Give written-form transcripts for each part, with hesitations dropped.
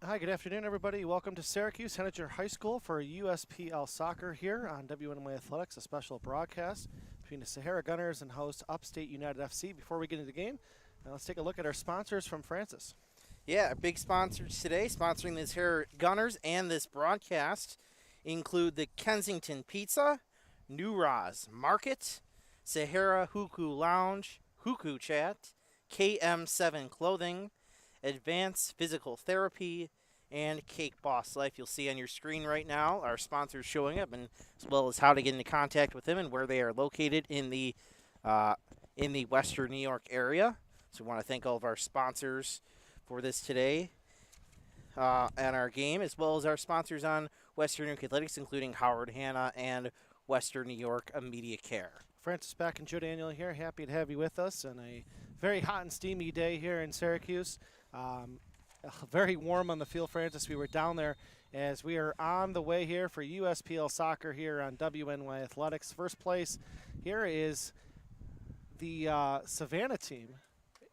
Hi, good afternoon, everybody. Welcome to Syracuse Henninger High School for USPL Soccer here on WNY Athletics, a special broadcast between the Sahara Gunners and host Upstate United FC. Before we get into the game, let's take a look at our sponsors from Francis. Yeah, our big sponsors today, sponsoring the Sahara Gunners and this broadcast, include the Kensington Pizza, New Roz Market, Sahara Huku Lounge, Huku Chat, KM7 Clothing, Advanced Physical Therapy, and Cake Boss Life. You'll see on your screen right now our sponsors showing up, and as well as how to get into contact with them and where they are located in the Western New York area. So we want to thank all of our sponsors for this today and our game, as well as our sponsors on Western New York Athletics, including Howard Hanna and Western New York Media Care. Francis Beck and Joe Daniel here. Happy to have you with us on a very hot and steamy day here in Syracuse. Very warm on the field, Francis. We were down there as we are on the way here for USPL Soccer here on WNY Athletics. First place here is the Savannah team,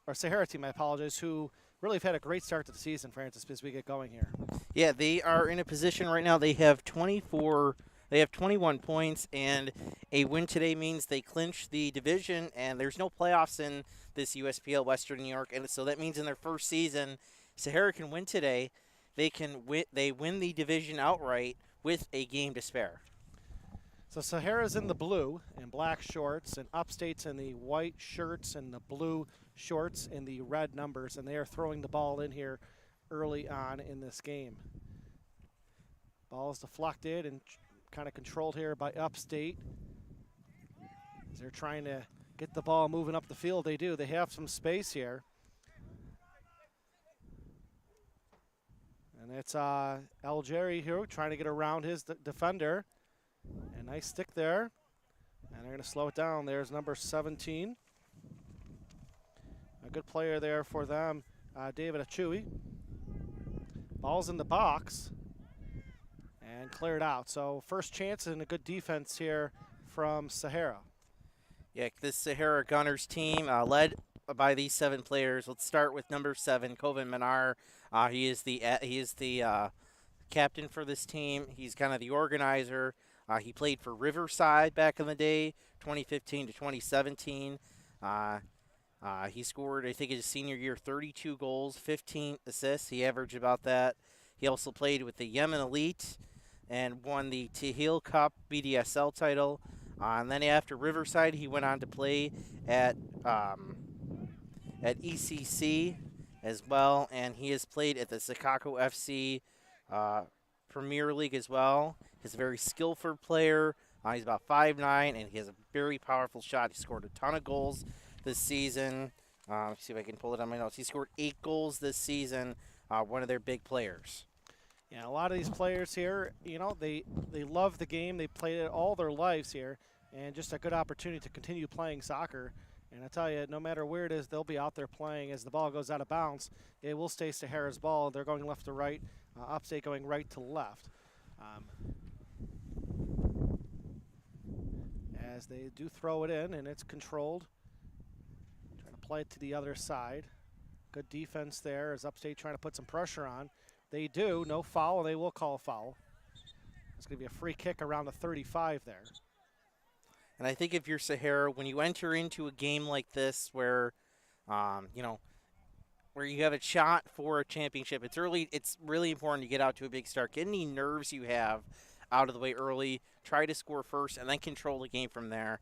or Sahara team, I apologize, who really have had a great start to the season, Francis, as we get going here. Yeah, they are in a position right now. They have 21 points, and a win today means they clinch the division, and there's no playoffs in this USPL Western New York, and so that means in their first season, Sahara can win today. They win the division outright with a game to spare. So Sahara's in the blue and black shorts, and Upstate's in the white shirts and the blue shorts and the red numbers, and they are throwing the ball in here early on in this game. Ball is deflected and kind of controlled here by Upstate. As they're trying to get the ball moving up the field. They do. They have some space here. And it's Algeri here trying to get around his defender. A nice stick there. And they're going to slow it down. There's number 17. A good player there for them, David Achui. Ball's in the box and cleared out. So first chance and a good defense here from Sahara. Yeah, this Sahara Gunners team led by these 7 players. Let's start with number 7, Kovin Minar. He is the captain for this team. He's kind of the organizer. He played for Riverside back in the day, 2015 to 2017. He scored, I think, his senior year, 32 goals, 15 assists. He averaged about that. He also played with the Yemen Elite and won the Tehil Cup BDSL title. And then after Riverside, he went on to play at ECC as well, and he has played at the Sakako FC Premier League as well. He's a very skillful player. He's about 5'9", and he has a very powerful shot. He scored a ton of goals this season. Let's see if I can pull it on my notes. He scored 8 goals this season, one of their big players. Yeah, a lot of these players here, you know, they love the game. They played it all their lives here, and just a good opportunity to continue playing soccer. And I tell you, no matter where it is, they'll be out there playing. As the ball goes out of bounds, it will stay Sahara's ball. They're going left to right, Upstate going right to left. As they do throw it in, and it's controlled. Trying to play it to the other side. Good defense there as Upstate trying to put some pressure on. They do. No foul. They will call a foul. It's going to be a free kick around the 35 there. And I think if you're Sahara, when you enter into a game like this where, where you have a shot for a championship, it's really important to get out to a big start. Get any nerves you have out of the way early. Try to score first and then control the game from there.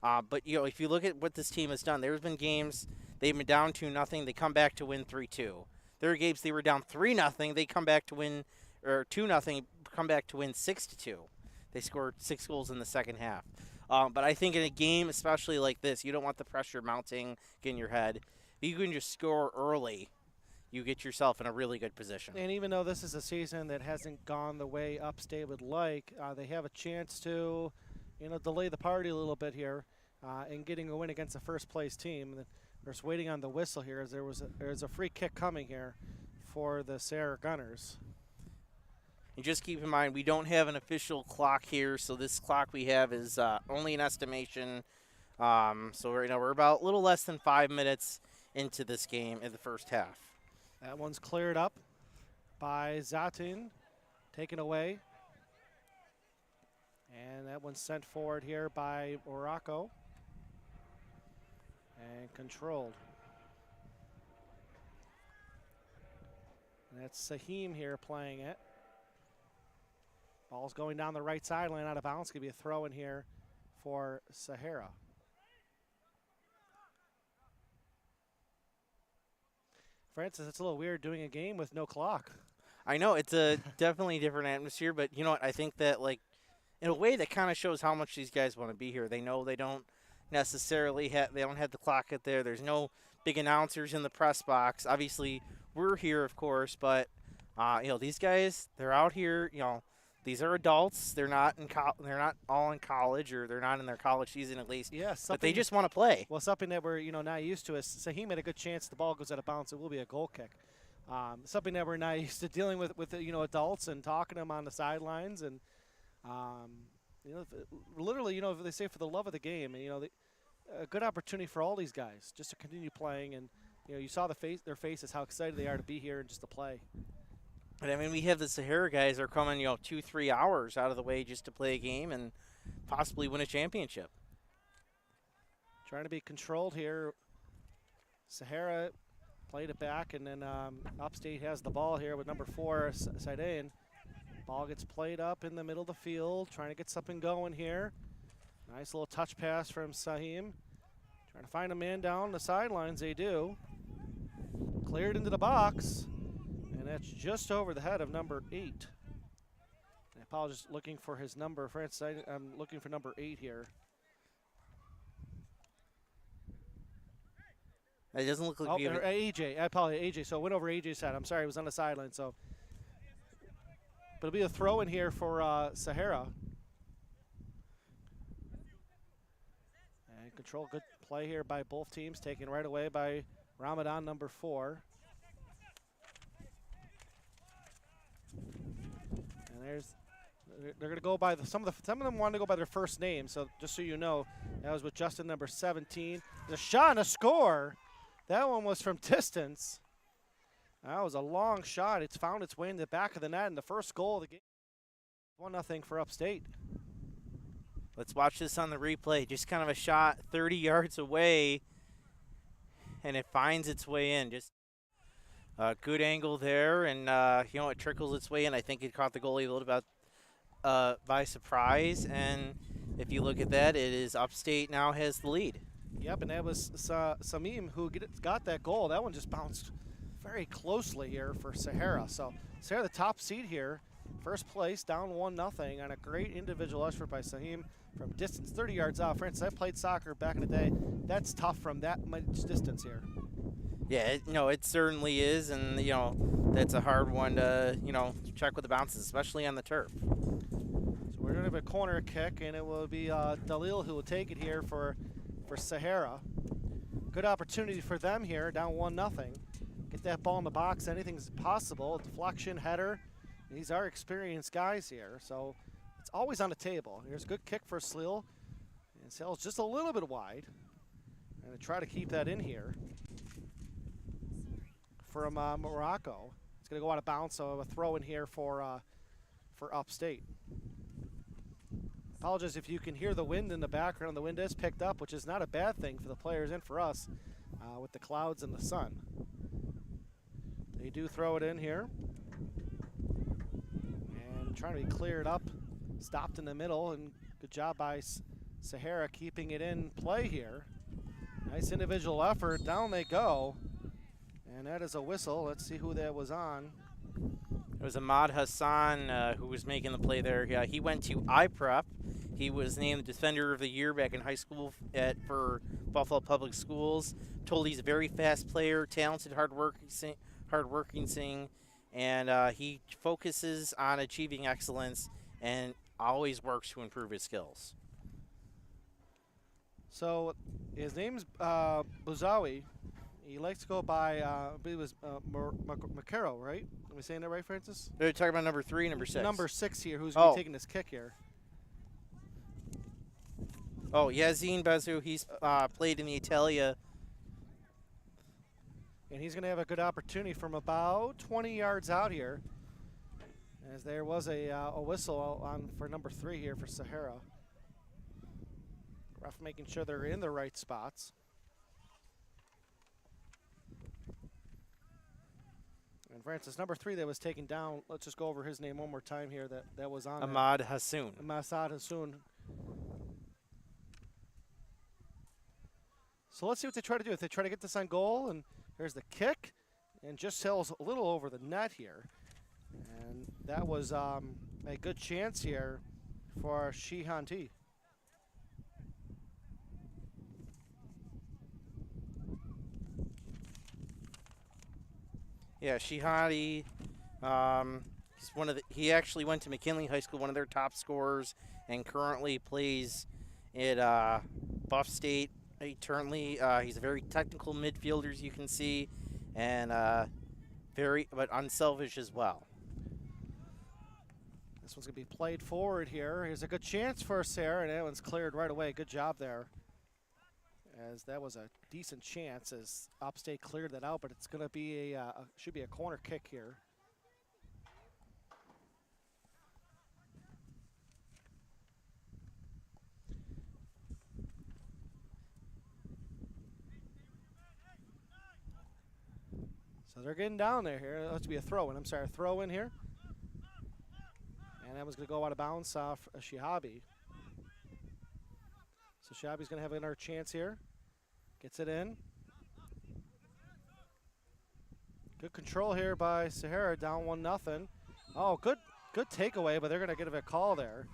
But, if you look at what this team has done, there's been games they've been down 2-0. They come back to win 3-2. There are games they were down 3-0. They come back to win, or 2-0, come back to win 6-2. They scored 6 goals in the second half. But I think in a game, especially like this, you don't want the pressure mounting in your head. If you can just score early, you get yourself in a really good position. And even though this is a season that hasn't gone the way Upstate would like, they have a chance to, delay the party a little bit here in getting a win against the first place team. They're just waiting on the whistle here as there's a free kick coming here for the Sahara Gunners. And just keep in mind, we don't have an official clock here, so this clock we have is only an estimation. So right now we're about a little less than 5 minutes into this game in the first half. That one's cleared up. by Zatin, taken away. And that one's sent forward here by Morocco. And controlled. And that's Sahim here playing it. Ball's going down the right sideline out of bounds. Going to be a throw in here for Sahara. Francis, it's a little weird doing a game with no clock. I know, it's a definitely different atmosphere, but you know what? I think that, like, in a way that kind of shows how much these guys want to be here. They know they don't necessarily have the clock out there. There's no big announcers in the press box. Obviously, we're here, of course, but you know, these guys, they're out here. You know, these are adults. They're not they're not all in college, or they're not in their college season at least. Yeah, but they just want to play. Well, something that we're not used to is Sahim had a good chance. The ball goes out of bounds. It will be a goal kick. Something that we're not used to dealing with adults and talking to them on the sidelines and. Literally, they say for the love of the game, and a good opportunity for all these guys just to continue playing. And you saw their faces, how excited they are to be here and just to play. But I mean, we have the Sahara guys are coming, 2-3 hours out of the way just to play a game and possibly win a championship. Trying to be controlled here. Sahara played it back, and then Upstate has the ball here with number 4, Saidain. Ball gets played up in the middle of the field, trying to get something going here. Nice little touch pass from Sahim. Trying to find a man down the sidelines, they do. Cleared into the box, and that's just over the head of number 8. I apologize, looking for his number. Francis, I'm looking for number 8 here. It doesn't look like AJ. I apologize, AJ. So it went over AJ's head. I'm sorry, it was on the sideline, so. But it'll be a throw in here for Sahara. And control, good play here by both teams, taken right away by Ramadan, number 4. And they're going to go by some of them want to go by their first name. So just so you know, that was with Justin, number 17. The shot and a score. That one was from distance. That was a long shot. It's found its way in the back of the net, and the first goal of the game. 1-0 for Upstate. Let's watch this on the replay. Just kind of a shot 30 yards away, and it finds its way in. Just a good angle there, and it trickles its way in. I think it caught the goalie a little bit by surprise, and if you look at that, it is Upstate now has the lead. Yep, and that was Samim who got that goal. That one just bounced very closely here for Sahara. So Sahara, the top seed here, first place, down 1-0 on a great individual effort by Sahim from distance, 30 yards out. Francis, I played soccer back in the day. That's tough from that much distance here. Yeah, it certainly is, and that's a hard one to check with the bounces, especially on the turf. So we're gonna have a corner kick, and it will be Dalil who will take it here for Sahara. Good opportunity for them here, down 1-0. Get that ball in the box, anything's possible. Deflection, header. These are experienced guys here, so it's always on the table. Here's a good kick for Slil. And Sal's just a little bit wide. And to try to keep that in here from Morocco. It's going to go out of bounds, so a throw in here for Upstate. Apologize if you can hear the wind in the background. The wind is picked up, which is not a bad thing for the players and for us with the clouds and the sun. They do throw it in here. And trying to be cleared up. Stopped in the middle, and good job by Sahara keeping it in play here. Nice individual effort. Down they go. And that is a whistle. Let's see who that was on. It was Ahmad Hassan who was making the play there. Yeah, he went to iPrep. He was named Defender of the Year back in high school for Buffalo Public Schools. Told he's a very fast player, talented, hardworking, and he focuses on achieving excellence and always works to improve his skills. So his name's Bouzawi. He likes to go by, I believe it was Macaro, right? Am I saying that right, Francis? They're talking about number 3, number 6. Number 6 here, who's going to be taking this kick here. Oh, Yazine Bazu, he's played in the Italia. And he's going to have a good opportunity from about 20 yards out here. As there was a whistle on for number 3 here for Sahara. Ref making sure they're in the right spots. And Francis, number 3 that was taken down, let's just go over his name one more time here. That was on Ahmad Hassoun. Masad Hassoun. So let's see what they try to do. If they try to get this on goal, and there's the kick, and just sails a little over the net here. And that was a good chance here for Shihanti. Yeah, Shihadi, he's he actually went to McKinley High School, one of their top scorers, and currently plays at Upstate. He's a very technical midfielder, as you can see, and but unselfish as well. This one's going to be played forward here. Here's a good chance for Sarah, and that one's cleared right away. Good job there. As that was a decent chance as Upstate cleared that out, but it's going to be should be a corner kick here. So they're getting down there here. It has to be a throw-in. I'm sorry, a throw-in here. And that was going to go out of bounds off Shihabi. So Shihabi's going to have another chance here. Gets it in. Good control here by Sahara, down 1-0. Oh, good takeaway, but they're going to get a call there.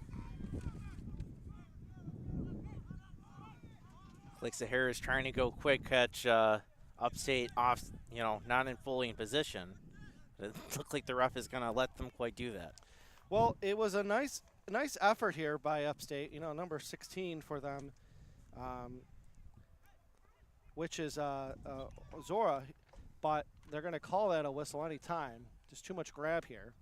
Like Sahara's trying to go quick, catch Upstate off, not fully in position. It looked like the ref is going to let them quite do that. Well, it was a nice effort here by Upstate. Number 16 for them, which is Zora, but they're going to call that a whistle any time. Just too much grab here.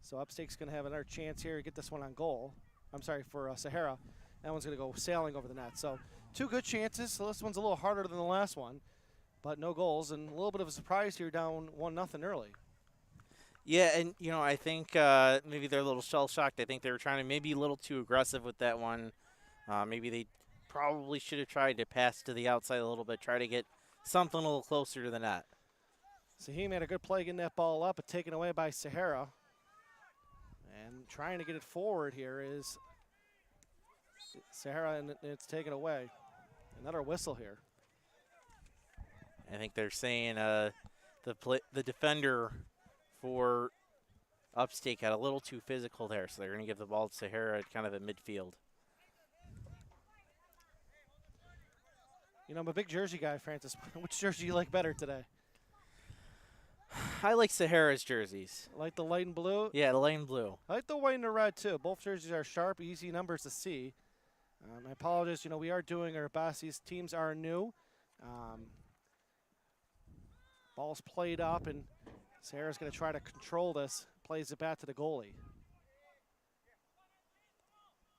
So Upstate's going to have another chance here to get this one on goal. I'm sorry, for Sahara. That one's going to go sailing over the net. So 2 good chances. So this one's a little harder than the last one, but no goals. And a little bit of a surprise here, down 1-0 early. Yeah, and, I think maybe they're a little shell-shocked. I think they were trying to maybe a little too aggressive with that one. Maybe they probably should have tried to pass to the outside a little bit, try to get something a little closer to the net. So he made a good play getting that ball up, but taken away by Sahara. And trying to get it forward here is Sahara, and it's taken away. Another whistle here. I think they're saying the defender for Upstate got a little too physical there, so they're going to give the ball to Sahara kind of at midfield. I'm a big jersey guy, Francis. Which jersey do you like better today? I like Sahara's jerseys. Like the light and blue? Yeah, the light and blue. I like the white and the red, too. Both jerseys are sharp, easy numbers to see. I apologize. We are doing our best. These teams are new. Ball's played up, and Sahara's going to try to control this. Plays it back to the goalie.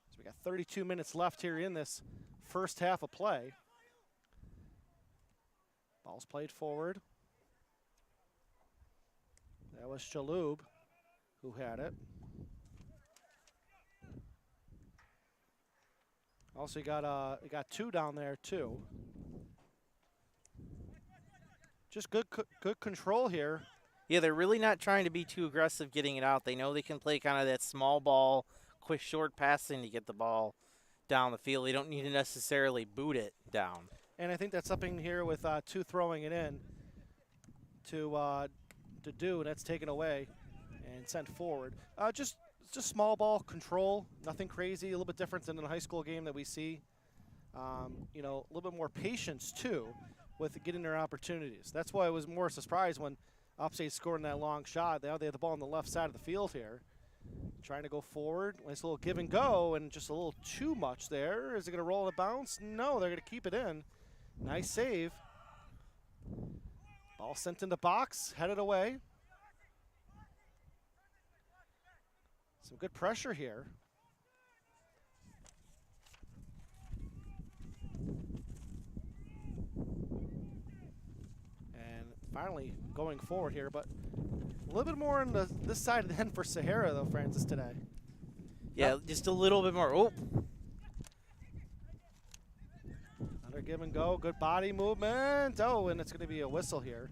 So we got 32 minutes left here in this first half of play. Ball's played forward. That was Shaloub who had it. Also, you got 2 down there too. Just good control here. Yeah, they're really not trying to be too aggressive getting it out. They know they can play kind of that small ball, quick short passing to get the ball down the field. They don't need to necessarily boot it down. And I think that's something here with 2 throwing it in to do, and that's taken away and sent forward. Just small ball control, nothing crazy, a little bit different than in a high school game that we see. A little bit more patience, too, with getting their opportunities. That's why I was more surprised when Upstate scored in that long shot. They have the ball on the left side of the field here. Trying to go forward. Nice little give and go, and just a little too much there. Is it going to roll and bounce? No, they're going to keep it in. Nice save. Ball sent in the box, headed away. Some good pressure here. And finally going forward here, but little bit more on this side of the end for Sahara, though, Francis, today. Yeah, just a little bit more. Oh. Another give and go. Good body movement. Oh, and it's going to be a whistle here.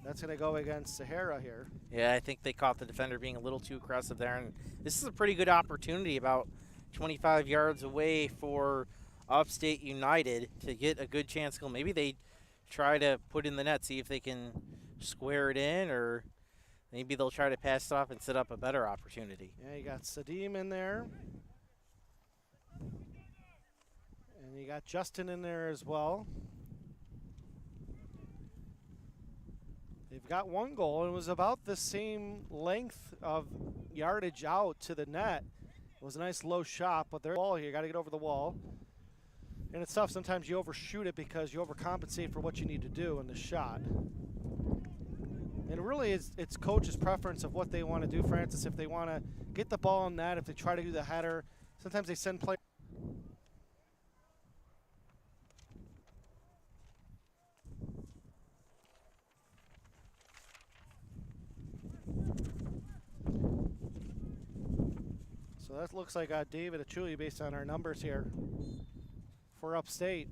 That's going to go against Sahara here. Yeah, I think they caught the defender being a little too aggressive there. And this is a pretty good opportunity, about 25 yards away for Upstate United to get a good chance goal. Maybe they try to put in the net, see if they can square it in, or maybe they'll try to pass it off and set up a better opportunity. Yeah, you got Sadim in there. And you got Justin in there as well. They've got one goal. It was about the same length of yardage out to the net. It was a nice low shot, but there's a wall here. You got to get over the wall. And it's tough. Sometimes you overshoot it because you overcompensate for what you need to do in the shot. And really, it's coach's preference of what they want to do, Francis. If they want to get the ball in net, if they try to do the header, sometimes they send players. So that looks like David Achuli based on our numbers here for Upstate.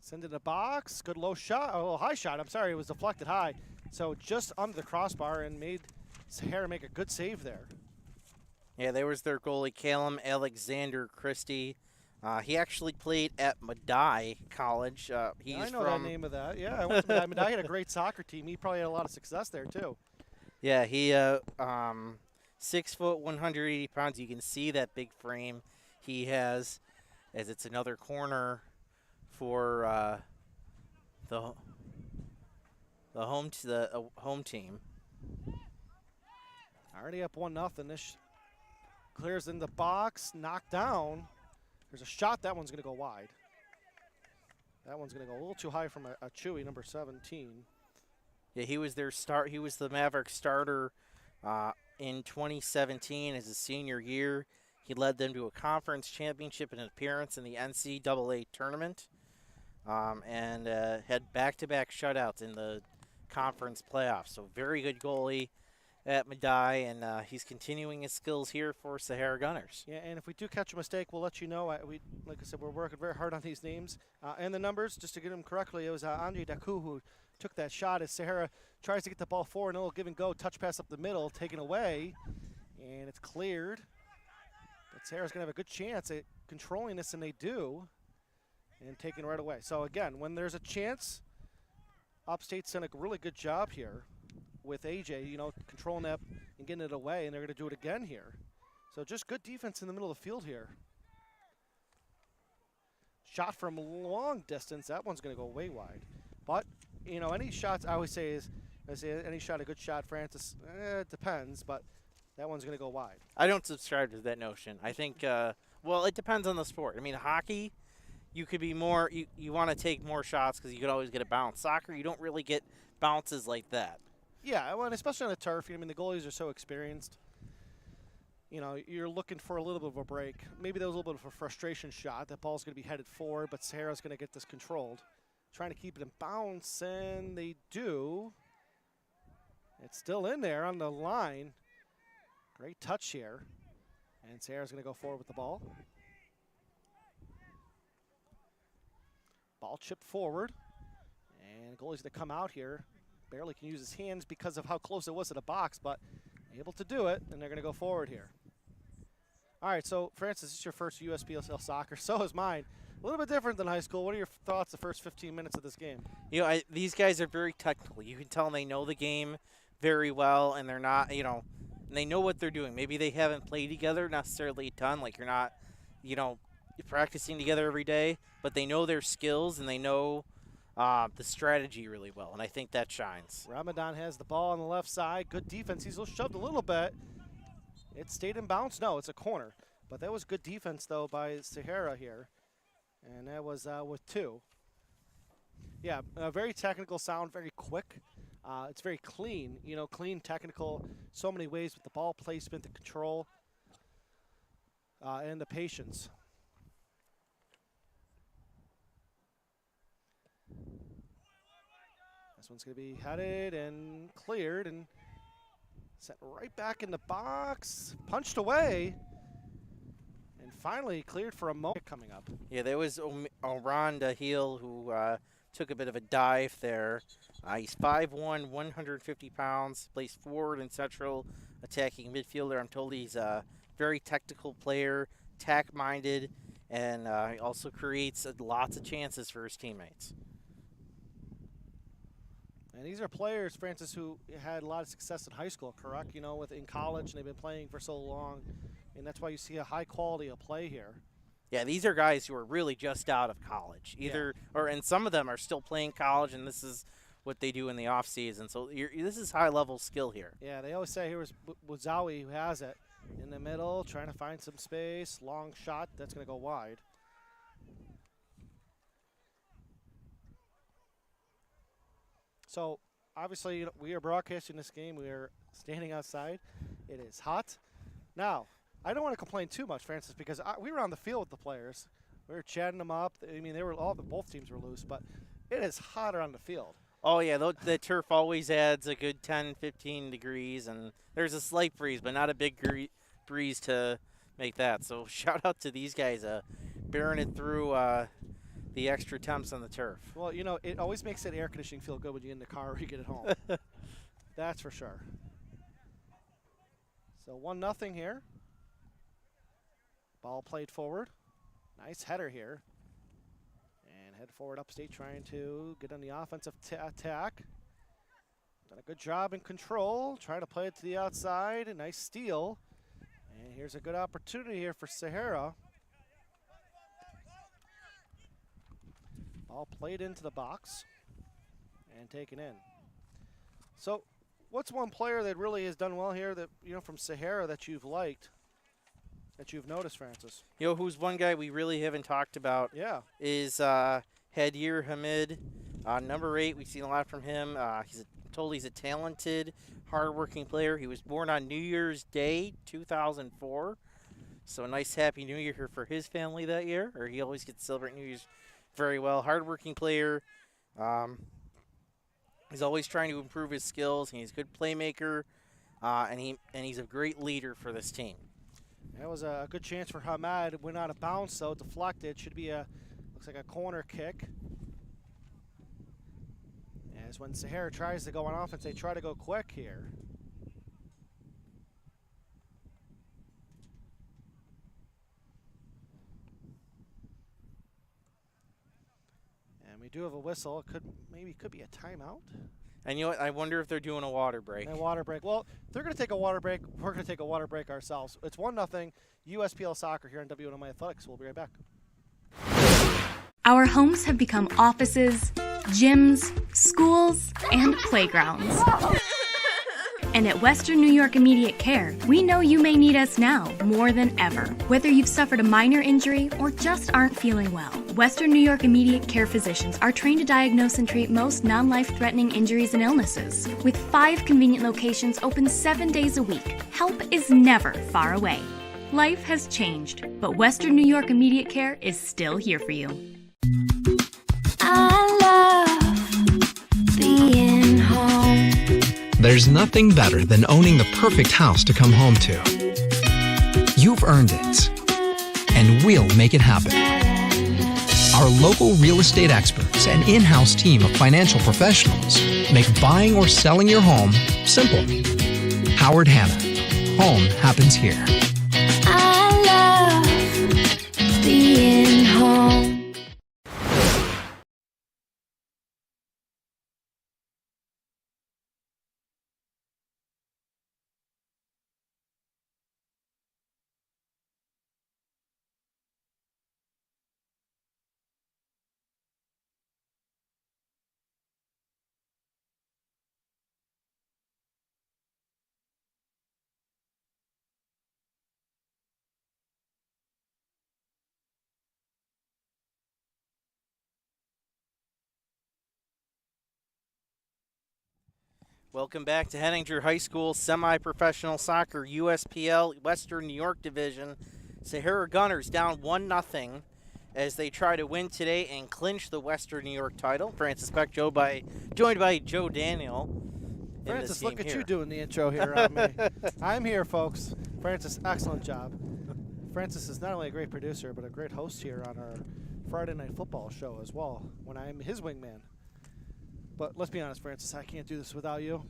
Send it in the box. Good low shot. Oh, high shot. I'm sorry. It was deflected high. So just under the crossbar and made Sahara make a good save there. Yeah, there was their goalie, Callum Alexander Christie. He actually played at Madai College. He's I know the name of that. Yeah, I went to Madai. Madai had a great soccer team. He probably had a lot of success there, too. Yeah, he 6 foot, 180 pounds. You can see that big frame he has, as it's another corner for the home team. Already up 1-0. This clears in the box, knocked down. There's a shot. That one's going to go wide. That one's going to go a little too high from a Chewy, number 17. Yeah, he was their start. He was the Maverick starter in 2017 as his senior year. He led them to a conference championship and an appearance in the NCAA tournament, and had back-to-back shutouts in the conference playoffs. So very good goalie at Madai, and he's continuing his skills here for Sahara Gunners. Yeah, and if we do catch a mistake, we'll let you know. Like I said, we're working very hard on these names and the numbers. Just to get them correctly, it was Andre Daku who took that shot as Sahara tries to get the ball forward. A little give and go, touch pass up the middle, taken away, and it's cleared. But Sahara's going to have a good chance at controlling this, and they do, and taken right away. So again, when there's a chance, Upstate's done a really good job here with AJ, controlling that and getting it away, and they're going to do it again here. So just good defense in the middle of the field here. Shot from long distance. That one's going to go way wide. But, any shots, I always say any shot a good shot, Francis. It depends, but that one's going to go wide. I don't subscribe to that notion. I think, well, it depends on the sport. I mean, hockey, you could be more, you want to take more shots because you could always get a bounce. Soccer, you don't really get bounces like that. Yeah, well, and especially on the turf. The goalies are so experienced. You're looking for a little bit of a break. Maybe there was a little bit of a frustration shot. That ball's going to be headed forward, but Sahara's going to get this controlled. Trying to keep it in bounce, and they do. It's still in there on the line. Great touch here. And Sahara's going to go forward with the ball. Ball chipped forward. And the goalie's going to come out here. Barely can use his hands because of how close it was to the box, but able to do it, and they're going to go forward here. All right, so, Francis, this is your first USPSL soccer. So is mine. A little bit different than high school. What are your thoughts the first 15 minutes of this game? These guys are very technical. You can tell they know the game very well, and they're not, and they know what they're doing. Maybe they haven't played together necessarily a ton, like you're not, practicing together every day, but they know their skills, and they know the strategy really well, and I think that shines. Ramadan has the ball on the left side. Good defense. He's shoved a little bit. It stayed in bounds. No, it's a corner. But that was good defense, though, by Sahara here. And that was with 2. Yeah, very technical sound, very quick. It's very clean, clean, technical, so many ways with the ball placement, the control, and the patience. As This one's going to be headed and cleared and sent right back in the box. Punched away. And finally cleared for a moment coming up. Yeah, there was Oran Dahil who took a bit of a dive there. He's 5'1", 150 pounds, plays forward and central attacking midfielder. I'm told he's a very technical player, attack-minded, and he also creates lots of chances for his teammates. And these are players, Francis, who had a lot of success in high school, correct? You know, in college, and they've been playing for so long. And that's why you see a high quality of play here. Yeah, these are guys who are really just out of college, and some of them are still playing college, and this is what they do in the off season. So this is high level skill here. Yeah, they always say here was Wazawi who has it in the middle, trying to find some space, long shot that's going to go wide. So obviously we are broadcasting this game. We are standing outside. It is hot. Now, I don't want to complain too much, Francis, because we were on the field with the players. We were chatting them up. I mean, both teams were loose, but it is hotter on the field. Oh, yeah, the turf always adds a good 10, 15 degrees, and there's a slight breeze, but not a big breeze to make that. So shout out to these guys bearing it through the extra temps on the turf. Well, you know, it always makes that air conditioning feel good when you get in the car or you get it home. That's for sure. So 1-0 here. Ball played forward. Nice header here. And head forward Upstate trying to get on the offensive attack. Done a good job in control. Trying to play it to the outside. A nice steal. And here's a good opportunity here for Sahara. Ball played into the box and taken in. So what's one player that really has done well here that, you know, from Sahara that you've liked? That you've noticed, Francis? You know, who's one guy we really haven't talked about is Hadir Hamid, number 8. We've seen a lot from him. He's a talented, hardworking player. He was born on New Year's Day, 2004. So a nice Happy New Year here for his family that year. Or he always gets to celebrate New Year's very well. Hardworking player. He's always trying to improve his skills. He's a good playmaker, and he's a great leader for this team. That was a good chance for Hamad. It went out of bounds, though, deflected. Should be looks like a corner kick. As when Sahara tries to go on offense, they try to go quick here. And we do have a whistle. It could be a timeout. And you know what? I wonder if they're doing a water break. A water break. Well, they're going to take a water break. We're going to take a water break ourselves. It's 1-0 USPL Soccer here on WNY Athletics. We'll be right back. Our homes have become offices, gyms, schools, and playgrounds. And at Western New York Immediate Care, we know you may need us now more than ever. Whether you've suffered a minor injury or just aren't feeling well, Western New York Immediate Care physicians are trained to diagnose and treat most non-life-threatening injuries and illnesses. With 5 convenient locations open 7 days a week, help is never far away. Life has changed, but Western New York Immediate Care is still here for you. I love being home. There's nothing better than owning the perfect house to come home to. You've earned it, and we'll make it happen. Our local real estate experts and in-house team of financial professionals make buying or selling your home simple. Howard Hanna. Home happens here. I love being home. Welcome back to Henninger High School Semi-Professional Soccer USPL Western New York Division. Sahara Gunners down 1-0 as they try to win today and clinch the Western New York title. Francis Beck, joined by Joe Daniel. Francis, look at here. you doing the intro here on me. I'm here, folks. Francis, excellent job. Francis is not only a great producer, but a great host here on our Friday Night Football show as well, when I'm his wingman. But let's be honest, Francis, I can't do this without you.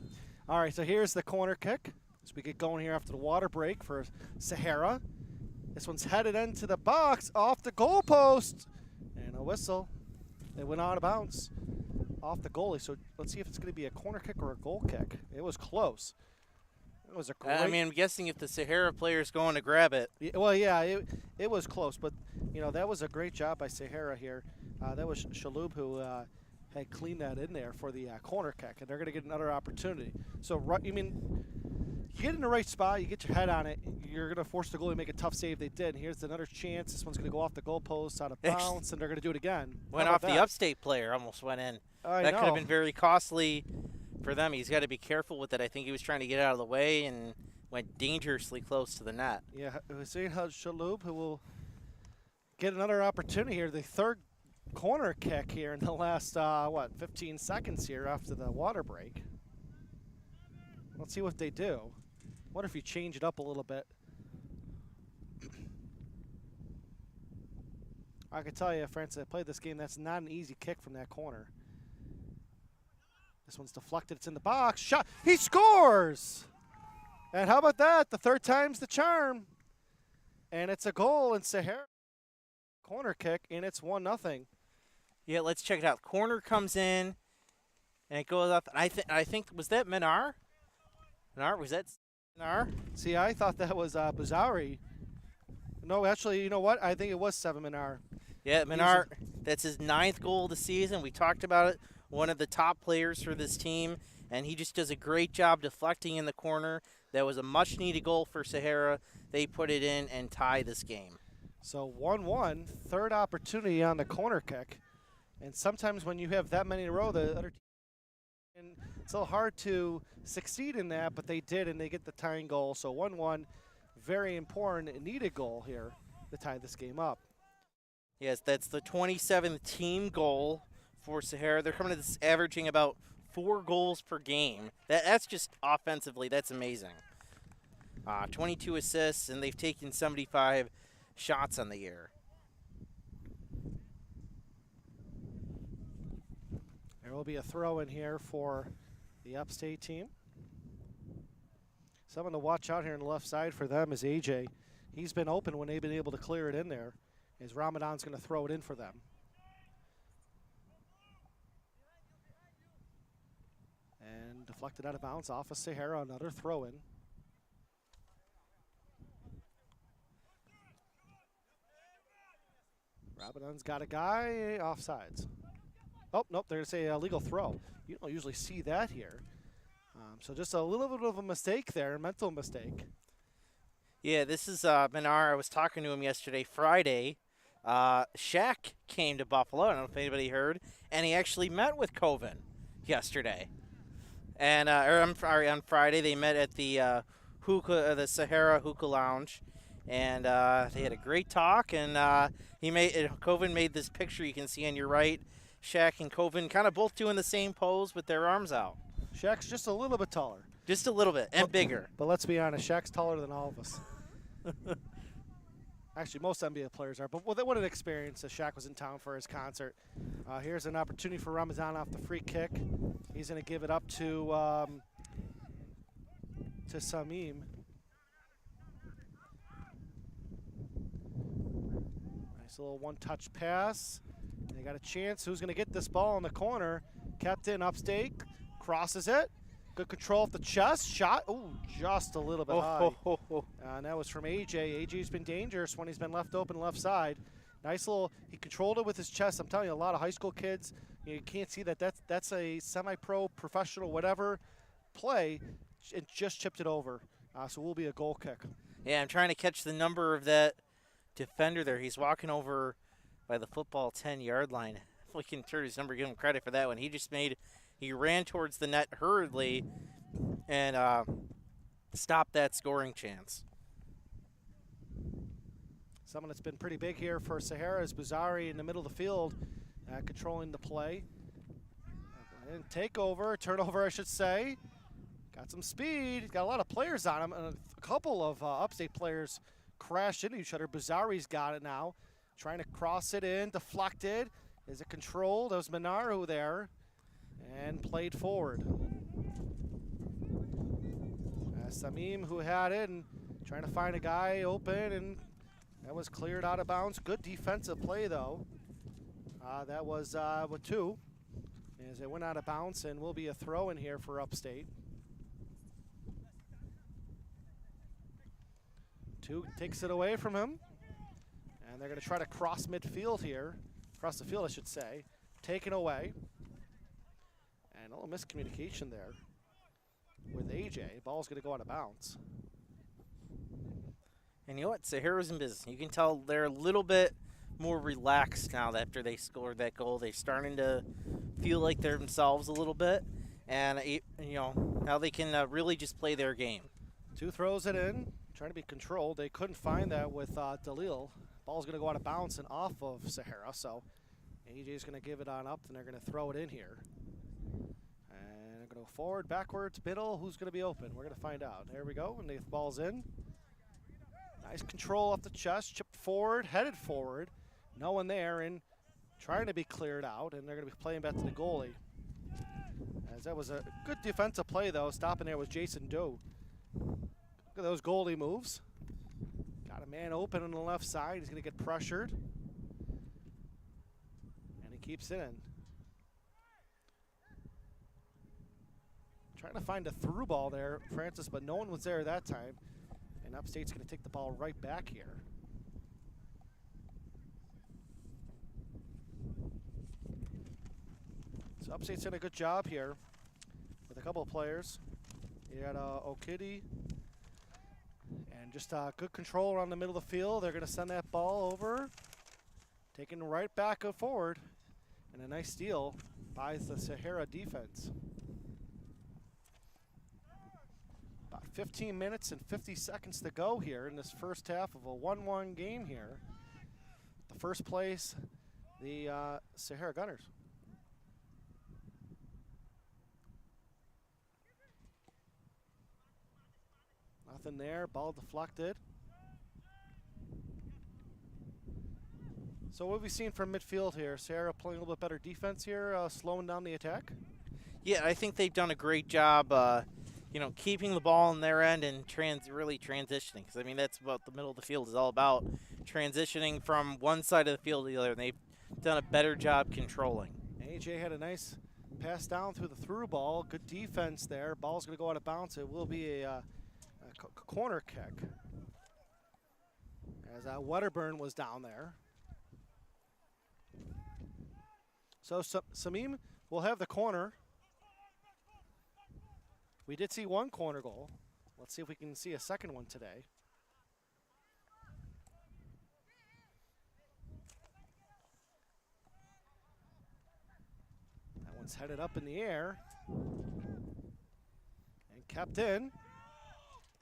All right, so here's the corner kick as we get going here after the water break for Sahara. This one's headed into the box, off the goalpost, and a whistle. It went out of bounds off the goalie. So let's see if it's going to be a corner kick or a goal kick. It was close. It was a great. I mean, I'm guessing if the Sahara player's going to grab it. Yeah, it was close, but that was a great job by Sahara here. That was Shaloub who had cleaned that in there for the corner kick, and they're going to get another opportunity. So you get in the right spot, you get your head on it, you're going to force the goalie to make a tough save. They did. And here's another chance. This one's going to go off the goalpost, out of bounds, and they're going to do it again. Went off the Upstate player, almost went in. That could have been very costly for them. He's got to be careful with it. I think he was trying to get out of the way and went dangerously close to the net. Yeah, Hussein Shaloub, who will get another opportunity here. The third corner kick here in the last, 15 seconds here after the water break. Let's see what they do. What if you change it up a little bit? I can tell you, Francis, I played this game. That's not an easy kick from that corner. This one's deflected. It's in the box. Shot. He scores! And how about that? The third time's the charm. And it's a goal in Sahara. Corner kick, and it's 1-0. Yeah, let's check it out. Corner comes in, and it goes up. I think was that Minar? Was that Minar? See, I thought that was Bazauri. No, actually, you know what? I think it was Seven Minar. Yeah, Minar. That's his 9th goal of the season. We talked about it. One of the top players for this team, and he just does a great job deflecting in the corner. That was a much-needed goal for Sahara. They put it in and tie this game. So 1-1, third opportunity on the corner kick. And sometimes when you have that many in a row, the other team, it's a little hard to succeed in that, but they did, and they get the tying goal. So 1-1, very important and needed goal here to tie this game up. Yes, that's the 27th team goal for Sahara. They're coming to this averaging about 4 goals per game. That's just offensively, that's amazing. 22 assists, and they've taken 75 shots on the year. There will be a throw in here for the Upstate team. Someone to watch out here on the left side for them is AJ. He's been open when they've been able to clear it in there, as Ramadan's going to throw it in for them. And deflected out of bounds off of Sahara, another throw in. Ramadan's got a guy offsides. Oh, nope, they're going to say a legal throw. You don't usually see that here. So just a little bit of a mistake there, a mental mistake. Yeah, this is Minar. I was talking to him yesterday, Friday. Shaq came to Buffalo. I don't know if anybody heard. And he actually met with Coven yesterday. And on Friday they met at the the Sahara Hookah Lounge. And they had a great talk. And Coven made this picture you can see on your right. Shaq and Coven kind of both doing the same pose with their arms out. Shaq's just a little bit taller. Just a little bit, and bigger. But let's be honest, Shaq's taller than all of us. Actually, most NBA players are. But what an experience as Shaq was in town for his concert. Here's an opportunity for Ramadan off the free kick. He's going to give it up to Samim. Nice little one-touch pass. They got a chance. Who's going to get this ball in the corner? Kept in Upstate. Crosses it. Good control of the chest. Shot. Ooh, just a little bit high. And that was from AJ. AJ's been dangerous when he's been left open left side. Nice little, he controlled it with his chest. I'm telling you, a lot of high school kids, you can't see that. That's a semi-pro, professional, whatever play, and just chipped it over. So it will be a goal kick. Yeah, I'm trying to catch the number of that defender there. He's walking over by the football 10-yard line. If we can turn his number, give him credit for that one. He ran towards the net hurriedly and stopped that scoring chance. Someone that's been pretty big here for Sahara is Buzari in the middle of the field, controlling the play. And turnover, I should say. Got some speed. He's got a lot of players on him. And a couple of Upstate players crashed into each other. Buzari's got it now. Trying to cross it in, deflected. Is it controlled? That was Minaru there. And played forward. Samim who had it and trying to find a guy open, and that was cleared out of bounds. Good defensive play though. That was with 2 as it went out of bounds, and will be a throw in here for Upstate. 2 takes it away from him, and they're going to try to cross midfield here. Across the field, I should say. Taken away. And a little miscommunication there with AJ. Ball's going to go out of bounds. And you know what? Sahara's in business. You can tell they're a little bit more relaxed now after they scored that goal. They're starting to feel like they're themselves a little bit. And, now they can really just play their game. 2 throws it in, trying to be controlled. They couldn't find that with Dalil. Ball's going to go out of bounds and off of Sahara. So AJ's going to give it on up, and they're going to throw it in here. And they're going to go forward, backwards, middle. Who's going to be open? We're going to find out. There we go, and the ball's in. Nice control off the chest, chipped forward, headed forward. No one there, and trying to be cleared out, and they're going to be playing back to the goalie. As that was a good defensive play, though. Stopping there was Jason Doe. Look at those goalie moves. Got a man open on the left side. He's going to get pressured. And he keeps it in. Trying to find a through ball there, Francis, but no one was there that time. And Upstate's going to take the ball right back here. So Upstate's done a good job here with a couple of players. You got Okidi. And just good control around the middle of the field. They're going to send that ball over. Taking right back and forward. And a nice steal by the Sahara defense. About 15 minutes and 50 seconds to go here in this first half of a 1-1 game here. The first place, the Sahara Gunners. Nothing there, ball deflected. So what have we seen from midfield here? Sahara playing a little bit better defense here, slowing down the attack? Yeah, I think they've done a great job, keeping the ball in their end and really transitioning. Because, I mean, that's what the middle of the field is all about, transitioning from one side of the field to the other. And they've done a better job controlling. AJ had a nice pass down through the through ball. Good defense there. Ball's going to go out of bounds. It will be a corner kick. As Wedderburn was down there. So Samim will have the corner. We did see one corner goal. Let's see if we can see a second one today. That one's headed up in the air and kept in.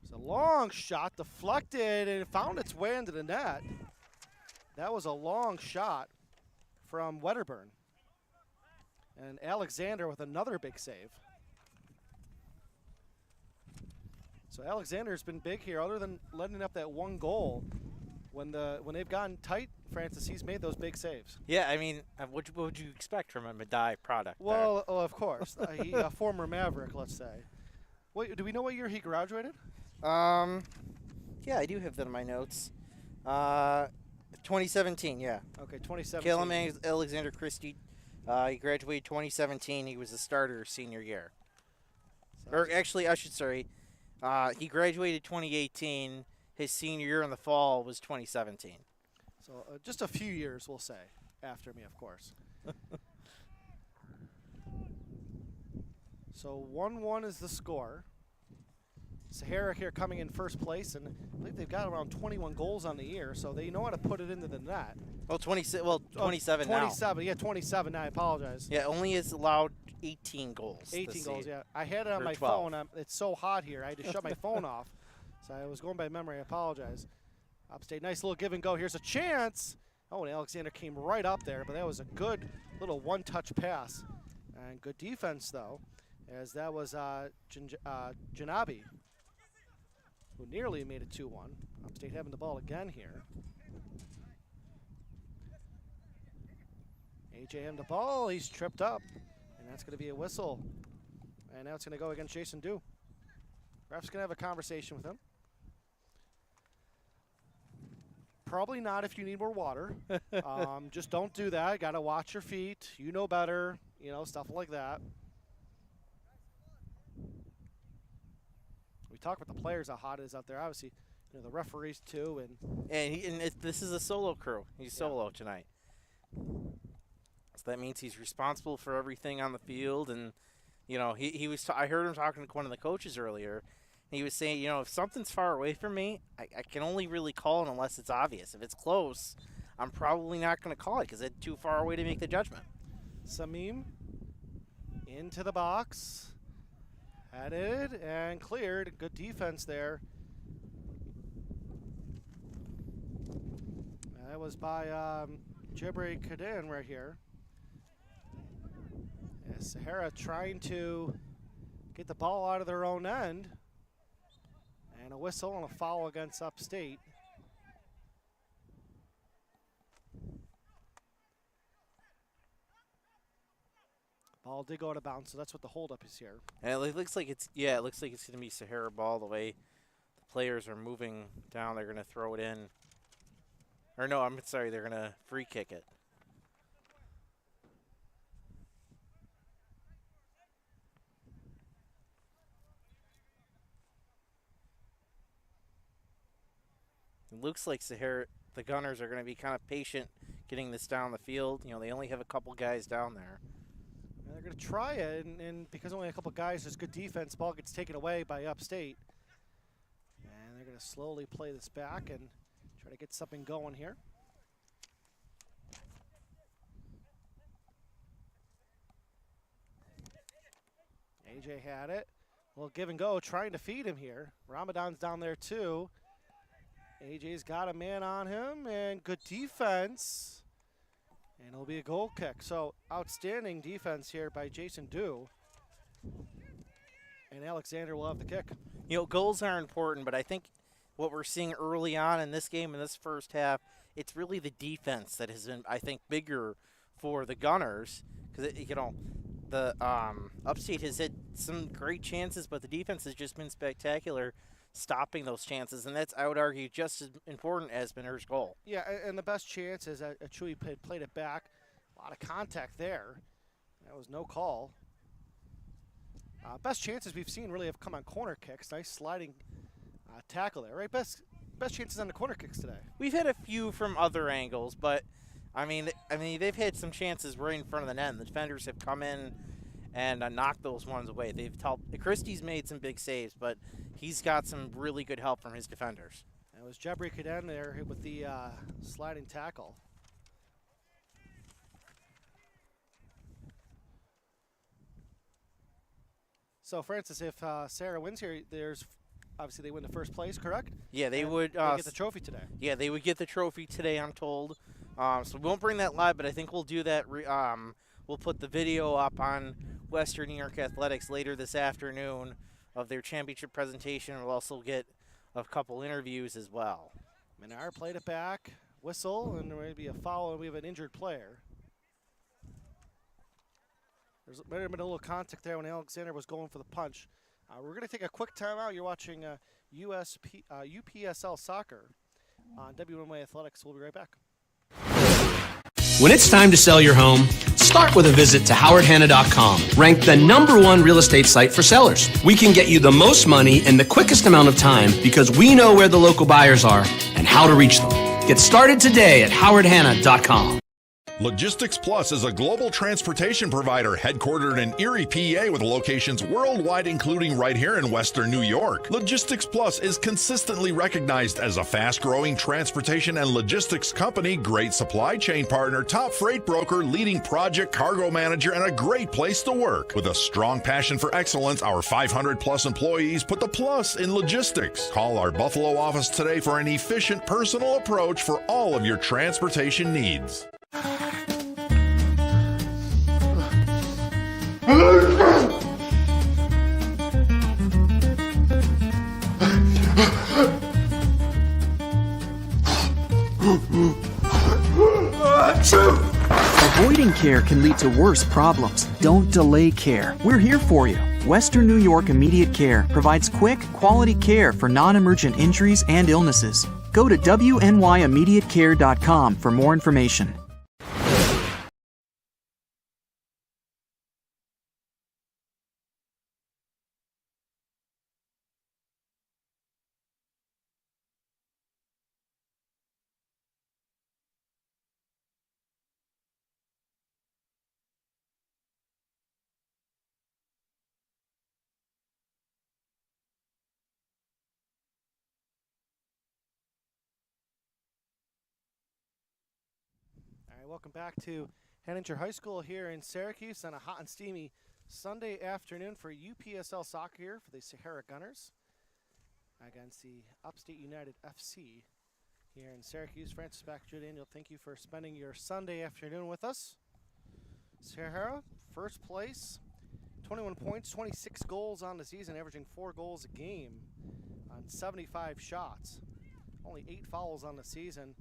It's a long shot, deflected, and it found its way into the net. That was a long shot from Wedderburn. And Alexander with another big save. So Alexander's been big here, other than letting up that one goal. When they've gotten tight, Francis, he's made those big saves. Yeah, I mean, what would you expect from a Madai product? Well, of course. He a former Maverick, let's say. Wait, do we know what year he graduated? Yeah, I do have that in my notes. 2017, yeah. Okay, 2017. Calum Alexander Christie, he graduated 2017. He was a starter senior year. Or actually, he graduated 2018. His senior year in the fall was 2017. So just a few years, we'll say, after me, of course. So 1-1 is the score. Sahara here coming in first place, and I believe they've got around 21 goals on the year, so they know how to put it into the net. Well, 27 now. 27, yeah, 27 now, I apologize. Yeah, only has allowed 18 goals. 18 goals, yeah. I had it on my 12. phone. It's so hot here, I had to shut my phone off. So I was going by memory, I apologize. Upstate, nice little give and go. Here's a chance. Oh, and Alexander came right up there, but that was a good little one-touch pass. And good defense, though, as that was Janabi, who nearly made it 2-1. Upstate having the ball again here. AJ having the ball. He's tripped up, and that's going to be a whistle. And now it's going to go against Jason Dew. Ref's going to have a conversation with him. Probably not if you need more water. Just don't do that. Got to watch your feet. You know better. You know, stuff like that. We talk about the players, how hot it is out there. Obviously, you know, the referees too. And this is a solo crew. He's solo tonight. So that means he's responsible for everything on the field. And, you know, he was. I heard him talking to one of the coaches earlier. He was saying, you know, if something's far away from me, I can only really call it unless it's obvious. If it's close, I'm probably not going to call it because it's too far away to make the judgment. Samim into the box. Headed and cleared. Good defense there. That was by Jibri Kaden right here. Sahara trying to get the ball out of their own end. And a whistle and a foul against Upstate. Ball did go out of bounds, so that's what the holdup is here. And it looks like it's going to be Sahara ball the way the players are moving down. They're going to throw it in. Or no, I'm sorry, they're going to free kick it. It looks like Sahara, the Gunners are going to be kind of patient getting this down the field. You know, they only have a couple guys down there. And they're going to try it, and because only a couple guys, there's good defense. Ball gets taken away by Upstate. And they're going to slowly play this back and try to get something going here. AJ had it. A little give and go, trying to feed him here. Ramadan's down there too. AJ's got a man on him, and good defense. And it'll be a goal kick. So outstanding defense here by Jason Dew. And Alexander will have the kick. You know, goals are important, but I think what we're seeing early on in this game, in this first half, it's really the defense that has been, I think, bigger for the Gunners. Because, you know, the Upstate has had some great chances, but the defense has just been spectacular stopping those chances, and that's, I would argue, just as important as Bener's goal. Yeah, and the best chance is that Chewy played it back. A lot of contact there. That was no call. Best chances we've seen really have come on corner kicks. Nice sliding tackle there, right? Best chances on the corner kicks today. We've had a few from other angles, but I mean, they've had some chances right in front of the net. And the defenders have come in and knocked those ones away. They've helped. Christie's made some big saves, but he's got some really good help from his defenders. It was Jabri Kaden there with the sliding tackle. So, Francis, if Sarah wins here, there's obviously they win the first place, correct? Yeah, they and would they get the trophy today. Yeah, they would get the trophy today, I'm told. So we won't bring that live, but I think we'll do that. We'll put the video up on Western New York Athletics later this afternoon of their championship presentation. We'll also get a couple interviews as well. Menard played it back, whistle, and there may be a foul, and we have an injured player. There's might have been a little contact there when Alexander was going for the punch. We're going to take a quick timeout. You're watching UPSL Soccer on WNY Athletics. We'll be right back. When it's time to sell your home, start with a visit to howardhanna.com, ranked the #1 real estate site for sellers. We can get you the most money in the quickest amount of time because we know where the local buyers are and how to reach them. Get started today at howardhanna.com. Logistics Plus is a global transportation provider headquartered in Erie, PA with locations worldwide, including right here in Western New York. Logistics Plus is consistently recognized as a fast-growing transportation and logistics company, great supply chain partner, top freight broker, leading project cargo manager, and a great place to work. With a strong passion for excellence, our 500-plus employees put the plus in logistics. Call our Buffalo office today for an efficient, personal approach for all of your transportation needs. Avoiding care can lead to worse problems. Don't delay care. We're here for you. Western New York Immediate Care provides quick, quality care for non-emergent injuries and illnesses. Go to WNYImmediatecare.com for more information. All right, welcome back to Henninger High School here in Syracuse on a hot and steamy Sunday afternoon for UPSL soccer here for the Sahara Gunners against the Upstate United FC here in Syracuse. Francis Back, Daniel, thank you for spending your Sunday afternoon with us. Sahara, first place, 21 points, 26 goals on the season, averaging 4 goals a game on 75 shots. Only 8 fouls on the season,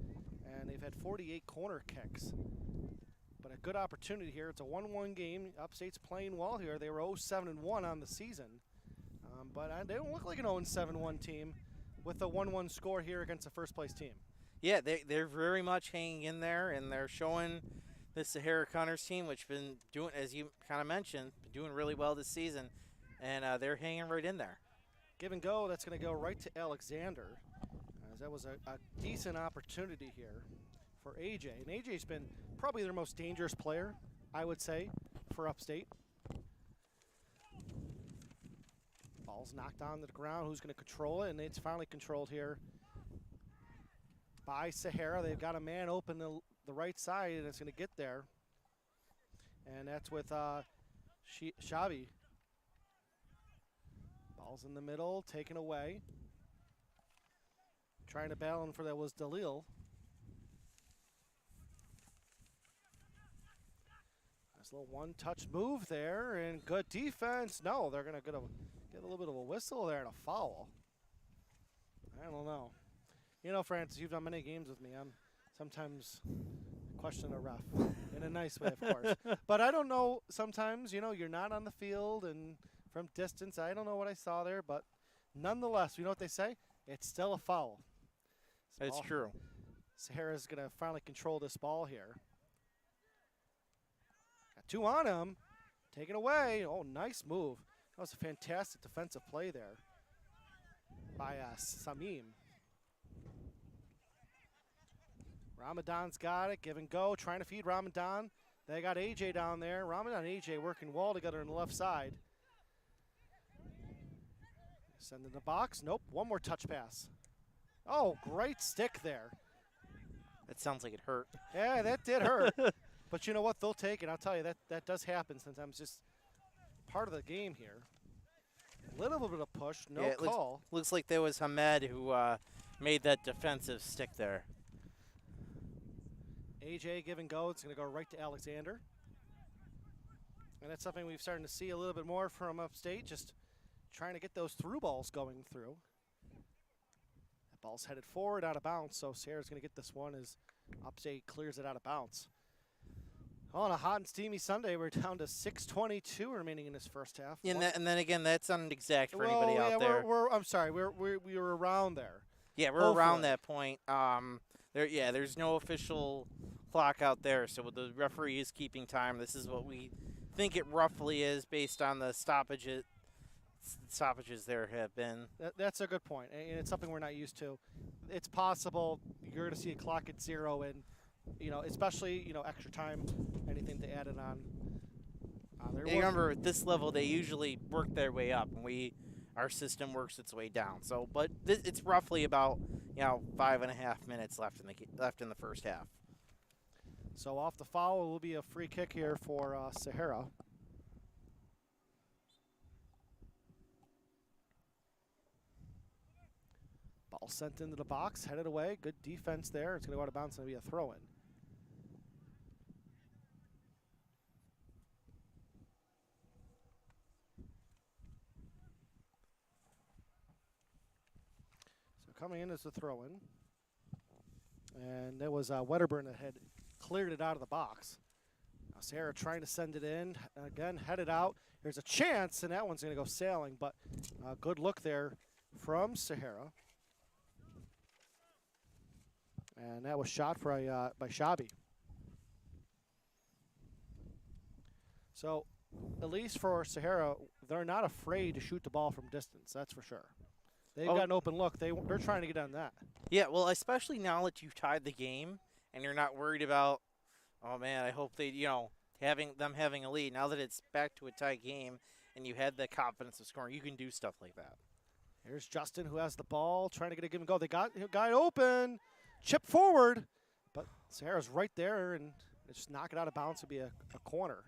and they've had 48 corner kicks. But a good opportunity here. It's a 1-1 game. Upstate's playing well here. They were 0-7-1 on the season. But they don't look like an 0-7-1 team with a 1-1 score here against a first-place team. Yeah, they're very much hanging in there, and they're showing the Sahara Gunners team, which has been doing, as you kind of mentioned, doing really well this season, and they're hanging right in there. Give and go, that's going to go right to Alexander. That was a decent opportunity here for AJ. And AJ's been probably their most dangerous player, I would say, for Upstate. Ball's knocked on the ground. Who's going to control it? And it's finally controlled here by Sahara. They've got a man open the right side, and it's going to get there. And that's with Shabi. Ball's in the middle, taken away. Trying to battle him for that was Dalil. Nice little one-touch move there, and good defense. No, they're going to get a little bit of a whistle there and a foul. I don't know. You know, Francis, you've done many games with me. I'm sometimes question a ref in a nice way, of course. But I don't know. Sometimes, you know, you're not on the field, and from distance, I don't know what I saw there. But nonetheless, you know what they say? It's still a foul. It's true. Sahara's going to finally control this ball here. Got 2 on him. Taken away. Oh, nice move. That was a fantastic defensive play there by Samim. Ramadan's got it. Give and go. Trying to feed Ramadan. They got AJ down there. Ramadan and AJ working well together on the left side. Send in the box. Nope. One more touch pass. Oh, great stick there. That sounds like it hurt. Yeah, that did hurt. But you know what? They'll take it. I'll tell you, that does happen sometimes. Just part of the game here. A little bit of push, no call. Looks like there was Hamed who made that defensive stick there. AJ give and go. It's going to go right to Alexander. And that's something we've started to see a little bit more from Upstate, just trying to get those through balls going through. Ball's headed forward, out of bounds, so Sahara's going to get this one as Upstate clears it out of bounds. On a hot and steamy Sunday, we're down to 6:22 remaining in this first half. Yeah, and then again, that's not exact for anybody out there. I'm sorry, we were around there. Yeah, we're around that point. There's no official clock out there, so the referee is keeping time. This is what we think it roughly is based on the stoppages there have been. That's a good point, and it's something we're not used to. It's possible you're going to see a clock at 0 and especially, extra time, anything to add it on. And remember, at this level, they usually work their way up, and our system works its way down. So, but it's roughly about 5.5 minutes left in the first half. So off the foul will be a free kick here for Sahara. Ball sent into the box, headed away. Good defense there. It's going to go out of bounds and be a throw-in. So coming in is the throw-in. And there was Wedderburn that had cleared it out of the box. Now Sahara trying to send it in. Again, headed out. There's a chance, and that one's going to go sailing, but good look there from Sahara. And that was shot by Shabi. So, at least for Sahara, they're not afraid to shoot the ball from distance, that's for sure. They've got an open look. They're trying to get on that. Yeah, well, especially now that you've tied the game and you're not worried about, oh, man, I hope they, having a lead. Now that it's back to a tight game and you had the confidence of scoring, you can do stuff like that. Here's Justin, who has the ball, trying to get a give and go. They got a guy open. Chip forward, but Sahara's right there, and just knock it out of bounds to be a corner.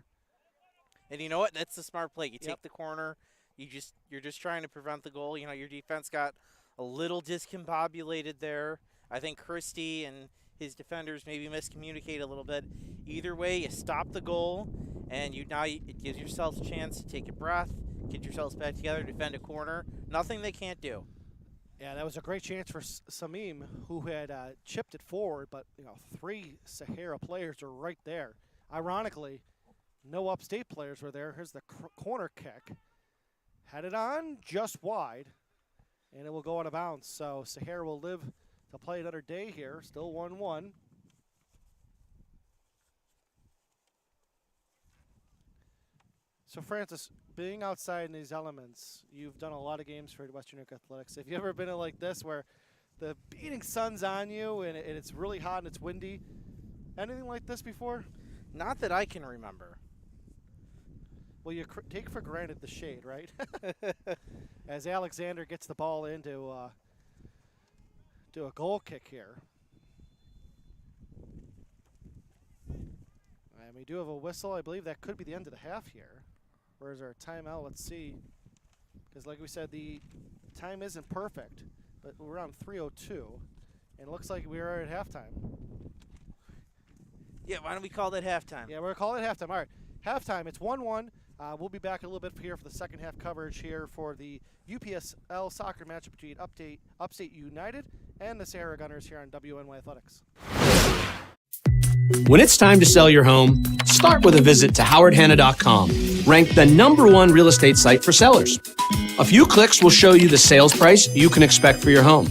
And you know what? That's the smart play. You take the corner. You're just trying to prevent the goal. Your defense got a little discombobulated there. I think Christie and his defenders maybe miscommunicate a little bit. Either way, you stop the goal, and it gives yourselves a chance to take a breath, get yourselves back together, defend a corner. Nothing they can't do. Yeah, that was a great chance for Samim, who had chipped it forward, but 3 Sahara players are right there. Ironically, no Upstate players were there. Here's the corner kick. Headed on just wide, and it will go out of bounds. So Sahara will live to play another day here, still 1-1. So, Francis, being outside in these elements, you've done a lot of games for Western New York Athletics. Have you ever been in like this where the beating sun's on you and it's really hot and it's windy? Anything like this before? Not that I can remember. Well, you take for granted the shade, right? As Alexander gets the ball in to do a goal kick here. And we do have a whistle. I believe that could be the end of the half here. Where's our timeout? Let's see. Because like we said, the time isn't perfect, but we're on 3:02, and it looks like we're at halftime. Yeah, why don't we call that halftime? Yeah, we're calling it halftime. All right, halftime. It's 1-1. We'll be back a little bit here for the second half coverage here for the UPSL soccer matchup between Upstate United and the Sahara Gunners here on WNY Athletics. When it's time to sell your home, start with a visit to howardhanna.com, ranked the #1 real estate site for sellers. A few clicks will show you the sales price you can expect for your home.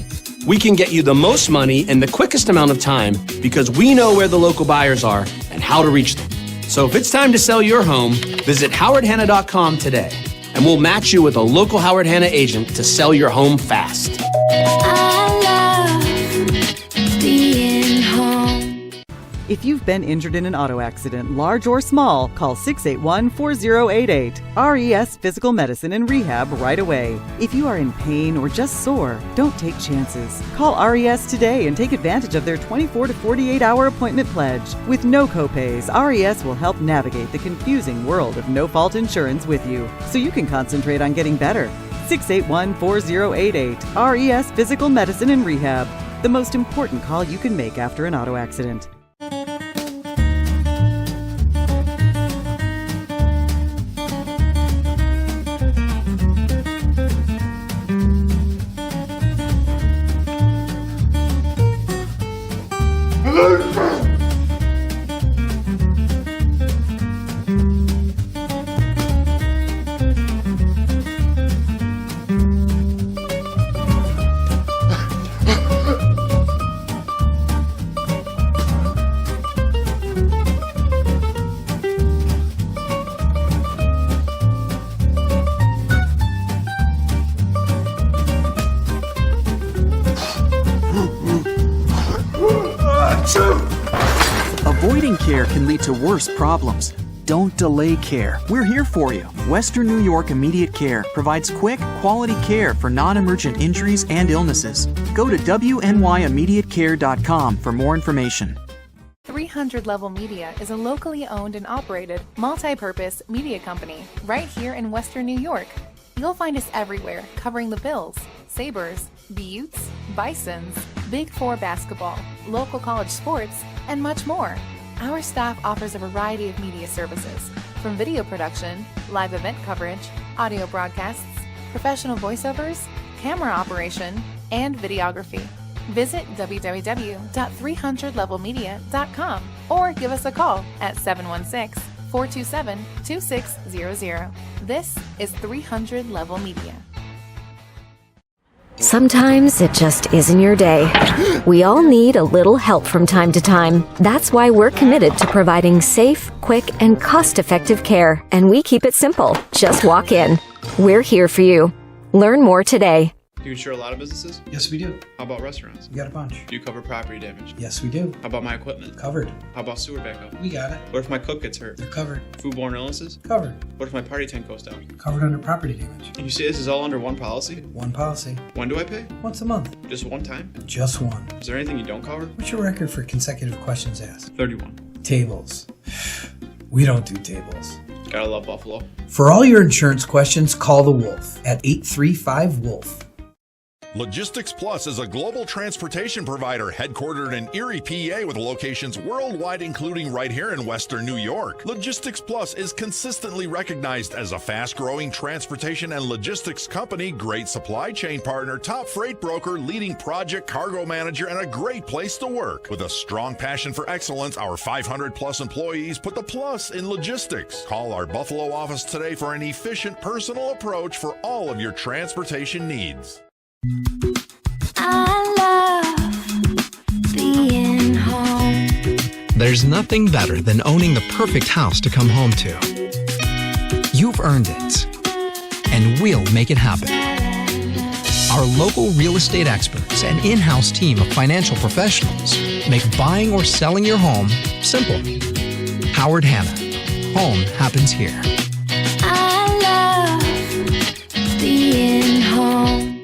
We can get you the most money in the quickest amount of time because we know where the local buyers are and how to reach them. So if it's time to sell your home, visit howardhanna.com today, and we'll match you with a local Howard Hanna agent to sell your home fast. I love being home. If you've been injured in an auto accident, large or small, call 681-4088. RES Physical Medicine and Rehab right away. If you are in pain or just sore, don't take chances. Call RES today and take advantage of their 24 to 48-hour appointment pledge. With no copays, RES will help navigate the confusing world of no-fault insurance with you, so you can concentrate on getting better. 681-4088. RES Physical Medicine and Rehab. The most important call you can make after an auto accident. care can lead to worse problems. Don't delay care. We're here for you. Western New York Immediate Care provides quick, quality care for non-emergent injuries and illnesses. Go to WNYImmediatecare.com for more information. 300 Level Media is a locally owned and operated, multi-purpose media company right here in Western New York. You'll find us everywhere, covering the Bills, Sabres, Buttes, Bisons, Big Four basketball, local college sports, and much more. Our staff offers a variety of media services, from video production, live event coverage, audio broadcasts, professional voiceovers, camera operation, and videography. Visit www.300levelmedia.com or give us a call at 716-427-2600. This is 300 Level Media. Sometimes it just isn't your day. We all need a little help from time to time. That's why we're committed to providing safe, quick, and cost-effective care. And we keep it simple. Just walk in. We're here for you. Learn more today. Do you insure a lot of businesses? Yes, we do. How about restaurants? We got a bunch. Do you cover property damage? Yes, we do. How about my equipment? Covered. How about sewer backup? We got it. What if my cook gets hurt? They're covered. Foodborne illnesses? Covered. What if my party tent goes down? Covered under property damage. And you say this is all under one policy? One policy. When do I pay? Once a month. Just one time? Just one. Is there anything you don't cover? What's your record for consecutive questions asked? 31. Tables. We don't do tables. Gotta love Buffalo. For all your insurance questions, call the Wolf at 835-WOLF. Logistics Plus is a global transportation provider headquartered in Erie, PA with locations worldwide, including right here in Western New York. Logistics Plus is consistently recognized as a fast-growing transportation and logistics company, great supply chain partner, top freight broker, leading project cargo manager, and a great place to work. With a strong passion for excellence, our 500-plus employees put the plus in logistics. Call our Buffalo office today for an efficient, personal approach for all of your transportation needs. I love being home. There's nothing better than owning the perfect house to come home to. You've earned it, and we'll make it happen. Our local real estate experts and in-house team of financial professionals make buying or selling your home simple. Howard Hanna. Home happens here. I love being home.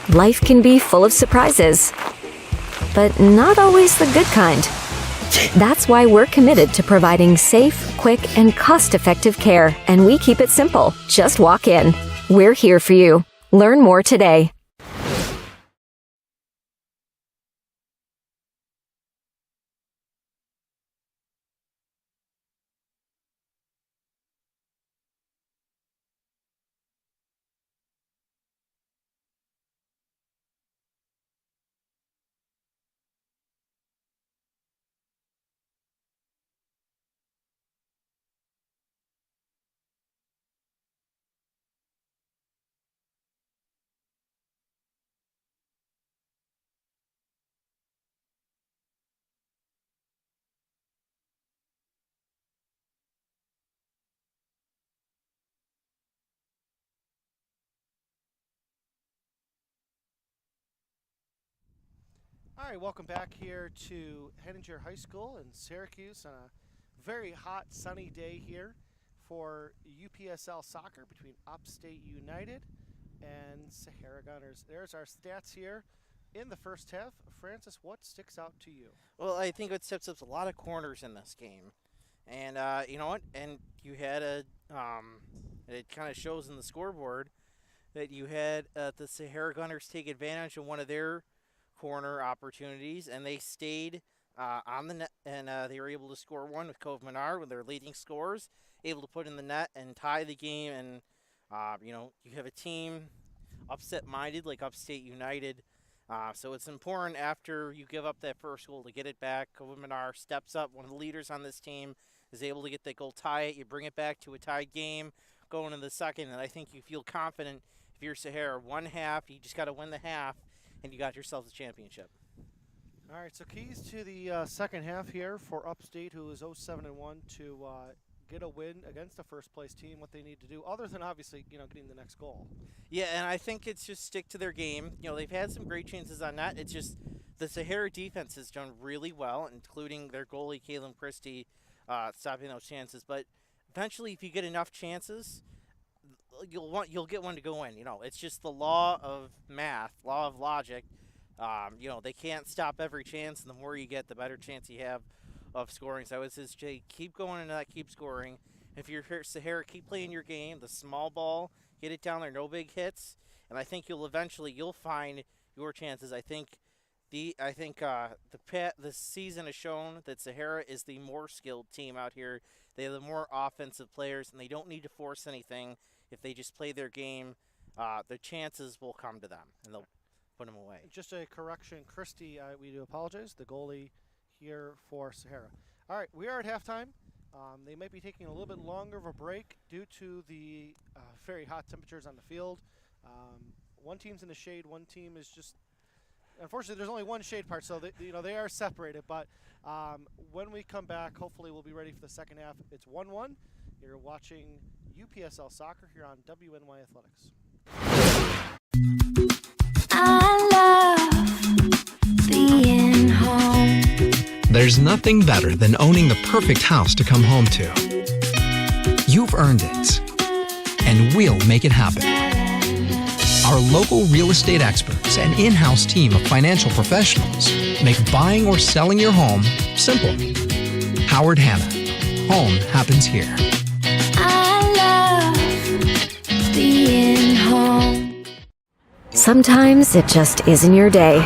Life can be full of surprises, but not always the good kind. That's why we're committed to providing safe, quick, and cost-effective care, and we keep it simple. Just walk in. We're here for you. Learn more today. All right, welcome back here to Henninger High School in Syracuse on a very hot, sunny day here for UPSL soccer between Upstate United and Sahara Gunners. There's our stats here in the first half. Francis, what sticks out to you? Well, I think it steps up a lot of corners in this game. And you know what? And you had it kind of shows in the scoreboard that you had the Sahara Gunners take advantage of one of their corner opportunities, and they stayed on the net, and they were able to score one with Cove Menard with their leading scores, able to put in the net and tie the game. And you have a team upset-minded like Upstate United, so it's important after you give up that first goal to get it back. Cove Menard steps up, one of the leaders on this team, is able to get that goal, tie it. You bring it back to a tied game going into the second, and I think you feel confident if you're Sahara. One half, you just got to win the half, and you got yourself the championship. All right, so keys to the second half here for Upstate, who is 0-7-1, to get a win against the first-place team, what they need to do, other than obviously, getting the next goal. Yeah, and I think it's just stick to their game. They've had some great chances on that. It's just The Sahara defense has done really well, including their goalie, Caleb Christie, stopping those chances. But eventually, if you get enough chances, you'll get one to go in. It's just the law of math, law of logic. They can't stop every chance, and the more you get, the better chance you have of scoring. So I would just say keep going into that, keep scoring. If you're here, Sahara, keep playing your game. The small ball, get it down there, no big hits, and I think you'll find your chances. The season has shown that Sahara is the more skilled team out here. They have the more offensive players, and they don't need to force anything. If they just play their game, their chances will come to them, and they'll put them away. Just a correction, Christie, we do apologize, the goalie here for Sahara. All right, we are at halftime. They might be taking a little bit longer of a break due to the very hot temperatures on the field. One team's in the shade, one team is just, unfortunately, there's only one shade part, so they are separated. But when we come back, hopefully we'll be ready for the second half. It's 1-1. You're watching UPSL Soccer here on WNY Athletics. I love being home. There's nothing better than owning the perfect house to come home to. You've earned it, and we'll make it happen. Our local real estate experts and in-house team of financial professionals make buying or selling your home simple. Howard Hanna. Home happens here. I love being home. Sometimes it just isn't your day.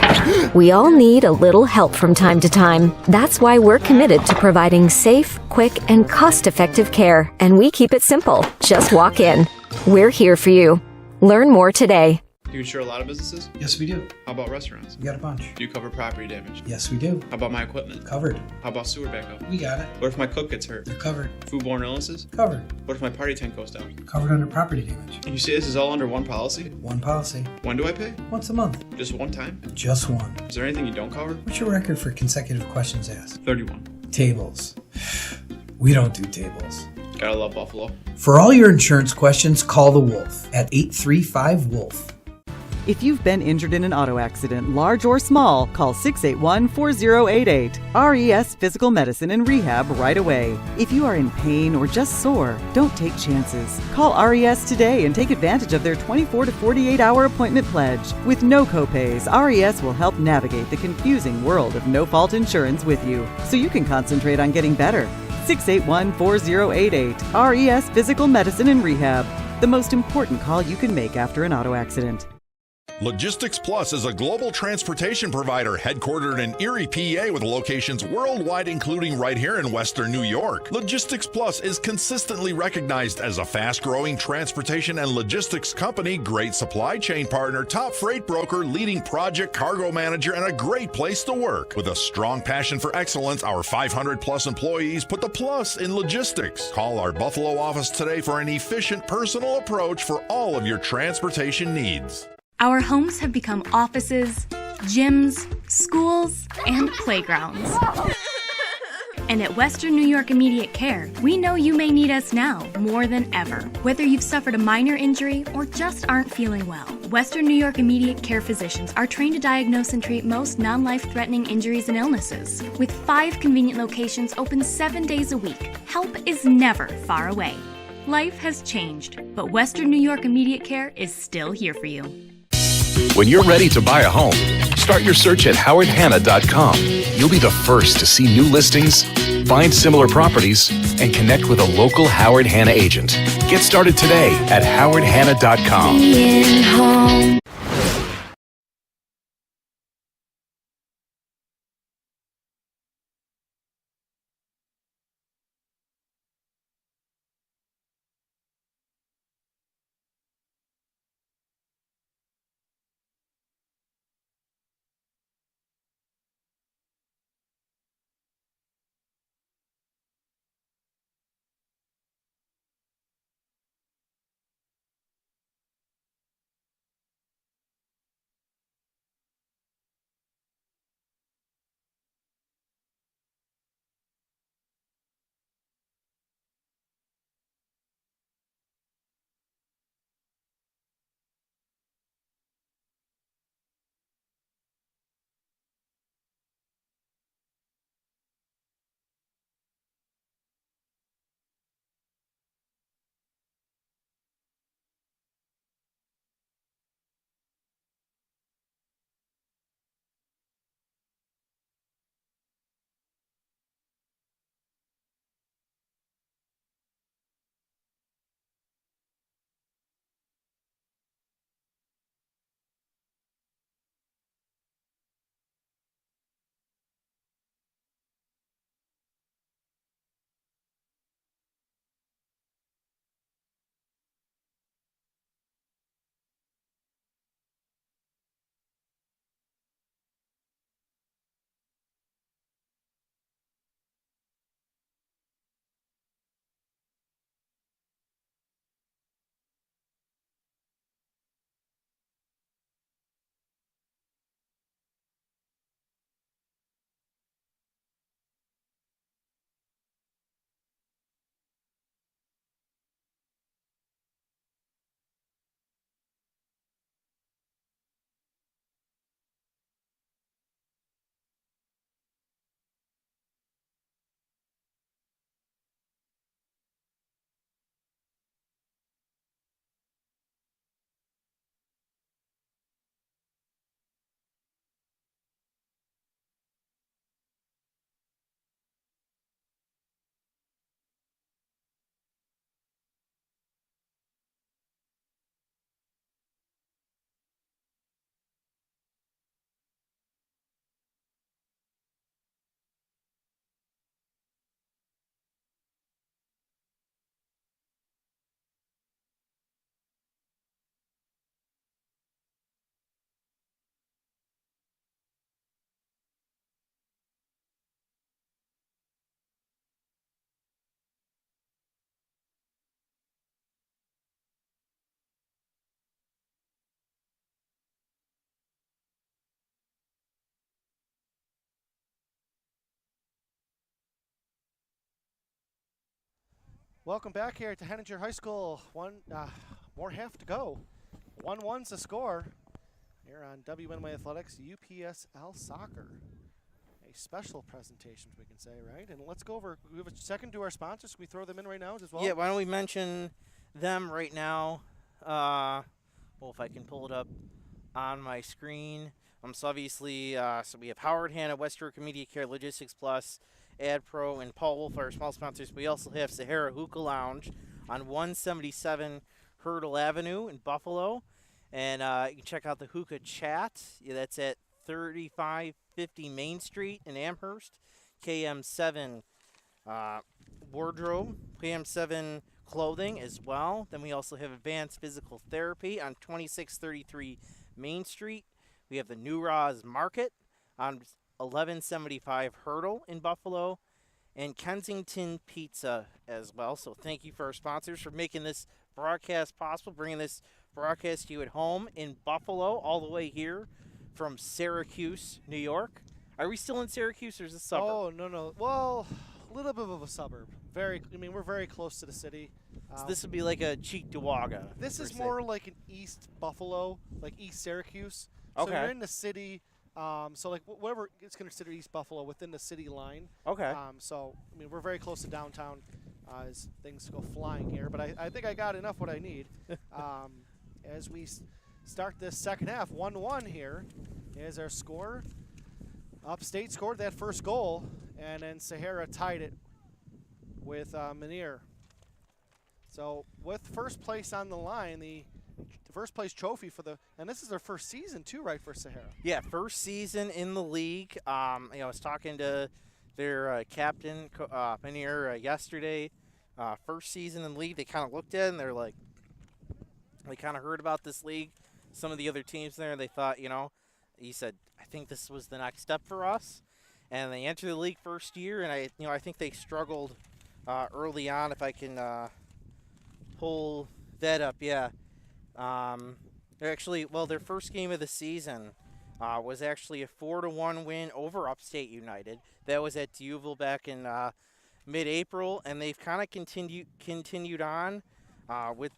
We all need a little help from time to time. That's why we're committed to providing safe, quick, and cost-effective care. And we keep it simple. Just walk in. We're here for you. Learn more today. Do you insure a lot of businesses? Yes, we do. How about restaurants? We got a bunch. Do you cover property damage? Yes, we do. How about my equipment? Covered. How about sewer backup? We got it. What if my cook gets hurt? They're covered. Foodborne illnesses? Covered. What if my party tent goes down? Covered under property damage. And you say this is all under one policy? One policy. When do I pay? Once a month. Just one time? Just one. Is there anything you don't cover? What's your record for consecutive questions asked? 31. Tables. We don't do tables. Gotta love Buffalo. For all your insurance questions, call the Wolf at 835-WOLF. If you've been injured in an auto accident, large or small, call 681-4088. RES Physical Medicine and Rehab right away. If you are in pain or just sore, don't take chances. Call RES today and take advantage of their 24 to 48-hour appointment pledge. With no copays, RES will help navigate the confusing world of no-fault insurance with you, so you can concentrate on getting better. 681-4088. RES Physical Medicine and Rehab. The most important call you can make after an auto accident. Logistics Plus is a global transportation provider headquartered in Erie, PA with locations worldwide, including right here in Western New York. Logistics Plus is consistently recognized as a fast-growing transportation and logistics company, great supply chain partner, top freight broker, leading project cargo manager, and a great place to work. With a strong passion for excellence, our 500-plus employees put the plus in logistics. Call our Buffalo office today for an efficient, personal approach for all of your transportation needs. Our homes have become offices, gyms, schools, and playgrounds. And at Western New York Immediate Care, we know you may need us now more than ever. Whether you've suffered a minor injury or just aren't feeling well, Western New York Immediate Care physicians are trained to diagnose and treat most non-life-threatening injuries and illnesses. With 5 convenient locations open 7 days a week, help is never far away. Life has changed, but Western New York Immediate Care is still here for you. When you're ready to buy a home, start your search at howardhanna.com. You'll be the first to see new listings, find similar properties, and connect with a local Howard Hanna agent. Get started today at howardhanna.com. Being home. Welcome back here to Henninger High School. More half to go. 1-1's the score here on WNY Athletics, UPSL Soccer. A special presentation, we can say, right? And let's go over, we have a second to our sponsors. Can we throw them in right now as well? Yeah, why don't we mention them right now? Well, if I can pull it up on my screen. So obviously, so we have Howard Hanna, West York Media Care, Logistics Plus, AdPro, and Paul Wolf, our small sponsors. We also have Sahara Hookah Lounge on 177 Hurdle Avenue in Buffalo. And you can check out the Hookah Chat. Yeah, that's at 3550 Main Street in Amherst. KM7 Wardrobe, KM7 Clothing as well. Then we also have Advanced Physical Therapy on 2633 Main Street. We have the New Roz Market on 1175 Hurdle in Buffalo, and Kensington Pizza as well. So thank you for our sponsors for making this broadcast possible, bringing this broadcast to you at home in Buffalo, all the way here from Syracuse, New York. Are we still in Syracuse, or is this a suburb? Oh, no. Well, a little bit of a suburb. We're very close to the city. So this would be like a Cheektowaga. This is more like an East Buffalo, like East Syracuse. Okay. So you're in the city. So like whatever it's considered East Buffalo within the city line. Okay. So we're very close to downtown as things go flying here. But I think I got enough what I need. As we start this second half, 1-1 here is our score. Upstate scored that first goal, and then Sahara tied it with Manir. So with first place on the line, the first place trophy and this is their first season too, right, for Sahara? Yeah, first season in the league. I was talking to their captain, Manir, yesterday. First season in the league, they kind of looked at it and they're like, they kind of heard about this league, some of the other teams there, and they thought, he said, I think this was the next step for us. And they entered the league first year, and I think they struggled early on. If I can pull that up, yeah. Their first game of the season was actually a 4-1 win over Upstate United. That was at Duville back in mid-April, and they've kind of continued on with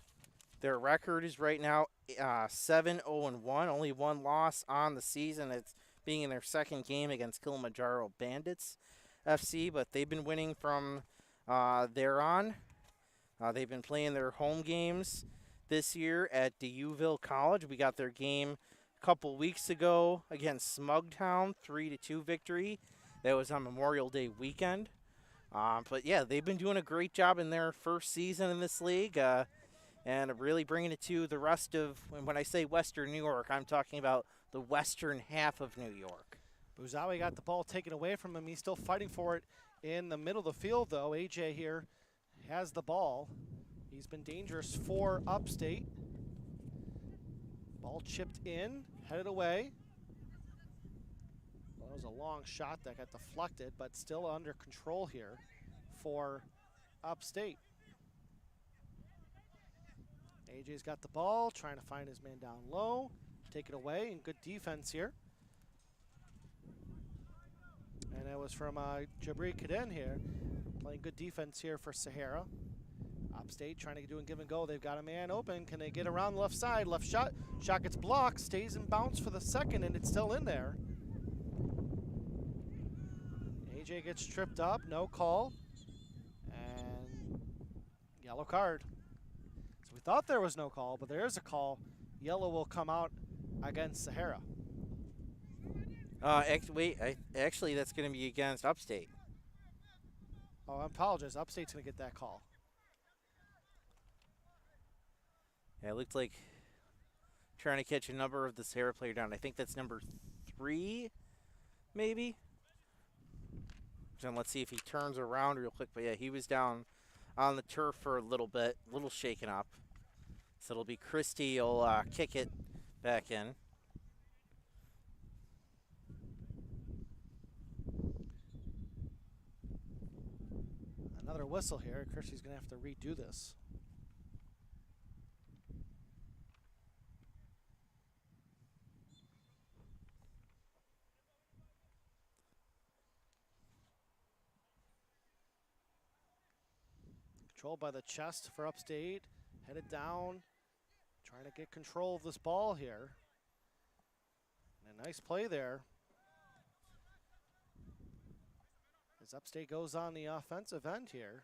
their record is right now 7-0-1, only one loss on the season. It's being in their second game against Kilimanjaro Bandits FC, but they've been winning from there on. They've been playing their home games this year at Duville College. We got their game a couple weeks ago against Smugtown, 3-2 victory. That was on Memorial Day weekend. But yeah, they've been doing a great job in their first season in this league, and really bringing it to the rest of, and when I say Western New York, I'm talking about the western half of New York. Buzawi got the ball taken away from him. He's still fighting for it in the middle of the field, though. AJ here has the ball. He's been dangerous for Upstate. Ball chipped in, headed away. Well, that was a long shot that got deflected, but still under control here for Upstate. AJ's got the ball, trying to find his man down low, take it away, and good defense here. And that was from Jabri Kaden here, playing good defense here for Sahara. Upstate trying to do a give and go. They've got a man open. Can they get around the left side? Left shot. Shot gets blocked, stays in bounce for the second, and it's still in there. AJ gets tripped up, no call, and yellow card. So we thought there was no call, but there is a call. Yellow will come out against Sahara. Actually, that's going to be against Upstate. Oh, I apologize. Upstate's going to get that call. Yeah, it looked like trying to catch a number of the Sahara player down. I think that's number 3, maybe. And let's see if he turns around real quick. But yeah, he was down on the turf for a little bit, a little shaken up. So it'll be Christie will kick it back in. Another whistle here. Christie's going to have to redo this. Controlled by the chest for Upstate. Headed down. Trying to get control of this ball here. And a nice play there. As Upstate goes on the offensive end here.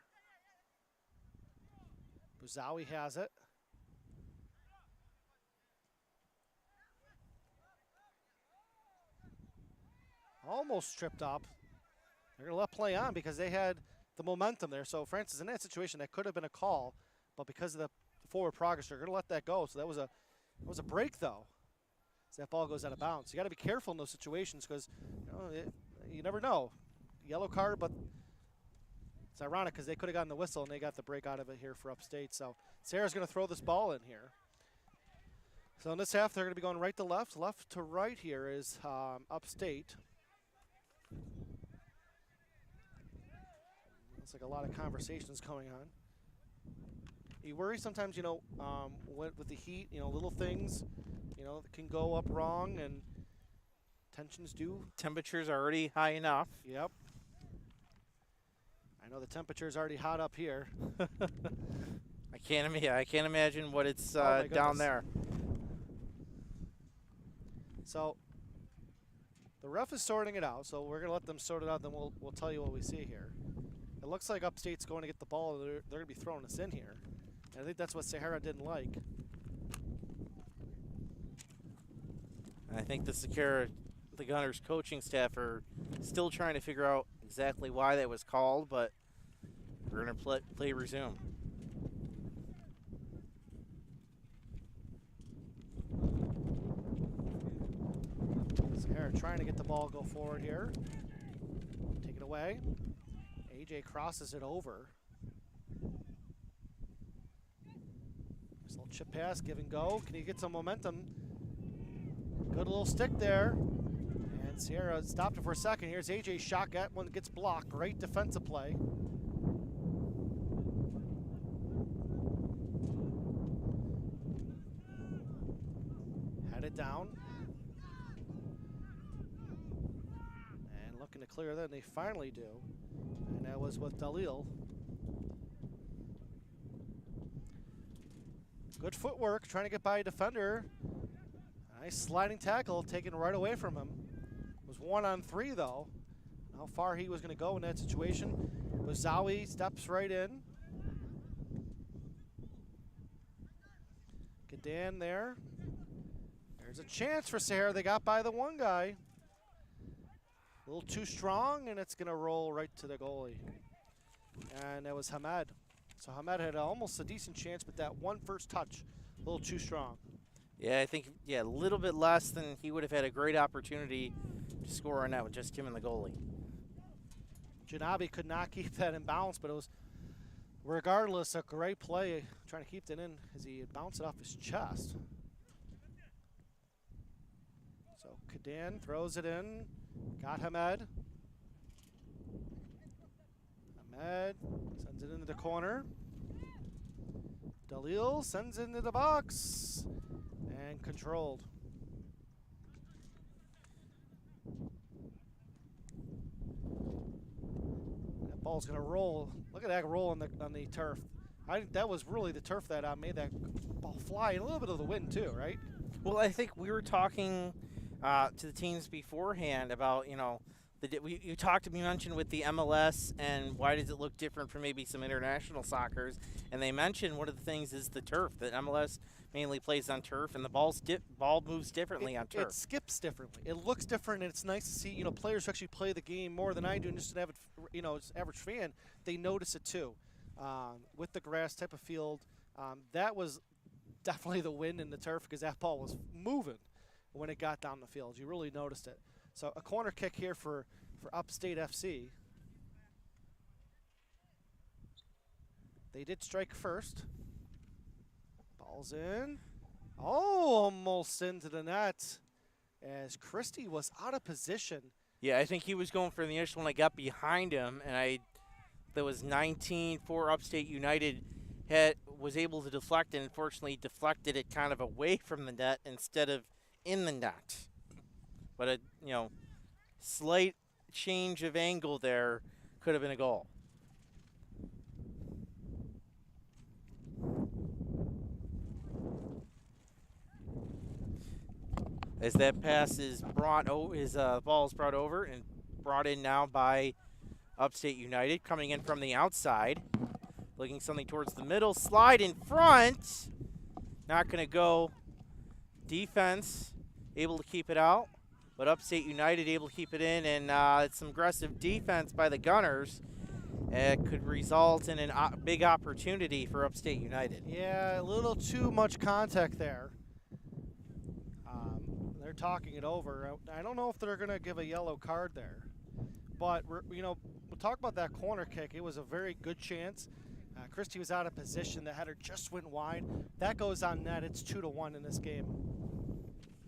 Buzawi has it. Almost tripped up. They're going to let play on because they had the momentum there. So Francis, in that situation, that could have been a call, but because of the forward progress, they're going to let that go. So that was a break, though. As that ball goes out of bounds. You got to be careful in those situations because you never know. Yellow card, but it's ironic because they could have gotten the whistle and they got the break out of it here for Upstate. So Sahara's going to throw this ball in here. So in this half, they're going to be going right to left. Left to right here is Upstate. Looks like a lot of conversations going on. You worry sometimes, with the heat, little things, that can go up wrong, and tensions do. Temperatures are already high enough. Yep. I know the temperature's already hot up here. I can't imagine what it's down there. So the ref is sorting it out, so we're going to let them sort it out, then we'll tell you what we see here. It looks like Upstate's going to get the ball. They're going to be throwing this in here. And I think that's what Sahara didn't like. I think the Gunners coaching staff are still trying to figure out exactly why that was called, but we're going to play resume. Sahara trying to get the ball go forward here. Take it away. AJ crosses it over. Nice little chip pass, give and go. Can he get some momentum? Good little stick there. And Sahara stopped it for a second. Here's AJ's shot at one that gets blocked. Great defensive play. Headed down. And looking to clear that, and they finally do. And that was with Dalil. Good footwork, trying to get by a defender. Nice sliding tackle, taken right away from him. It was 1-on-3 though. How far he was going to go in that situation. Buzawi steps right in. Gadan there. There's a chance for Sahara. They got by the one guy. A little too strong, and it's going to roll right to the goalie. And that was Hamed. So Hamed had almost a decent chance, but that one first touch, a little too strong. Yeah, I think, a little bit less than he would have had a great opportunity to score on that with just him and the goalie. Janabi could not keep that in balance, but it was, regardless, a great play trying to keep it in as he bounced it off his chest. So Kadan throws it in. Got Hamed. Hamed sends it into the corner. Dalil sends it into the box. And controlled. That ball's going to roll. Look at that roll on the turf. I think that was really the turf that made that ball fly. And a little bit of the wind too, right? Well, I think we were talking to the teams beforehand about, you mentioned with the MLS and why does it look different from maybe some international soccers, and they mentioned one of the things is the turf, that MLS mainly plays on turf, and the ball moves differently on turf. It skips differently. It looks different, and it's nice to see, players who actually play the game more than I do, and just an average fan, they notice it too. With the grass type of field, that was definitely the wind in the turf because that ball was moving when it got down the field. You really noticed it. So a corner kick here for Upstate FC. They did strike first. Ball's in. Oh, almost into the net as Christie was out of position. Yeah, I think he was going for the initial when I got behind him, and there was 19 for Upstate United was able to deflect, and unfortunately deflected it kind of away from the net instead of in the net. But a slight change of angle there could have been a goal. As that pass is brought ball is brought over and brought in now by Upstate United, coming in from the outside, looking something towards the middle, slide in front, not going to go. Defense able to keep it out, but Upstate United able to keep it in, and it's some aggressive defense by the Gunners. It could result in a big opportunity for Upstate United. Yeah, a little too much contact there. They're talking it over. I don't know if they're going to give a yellow card there. But, we'll talk about that corner kick. It was a very good chance. Christie was out of position. The header just went wide. That goes on net. It's 2-1 in this game.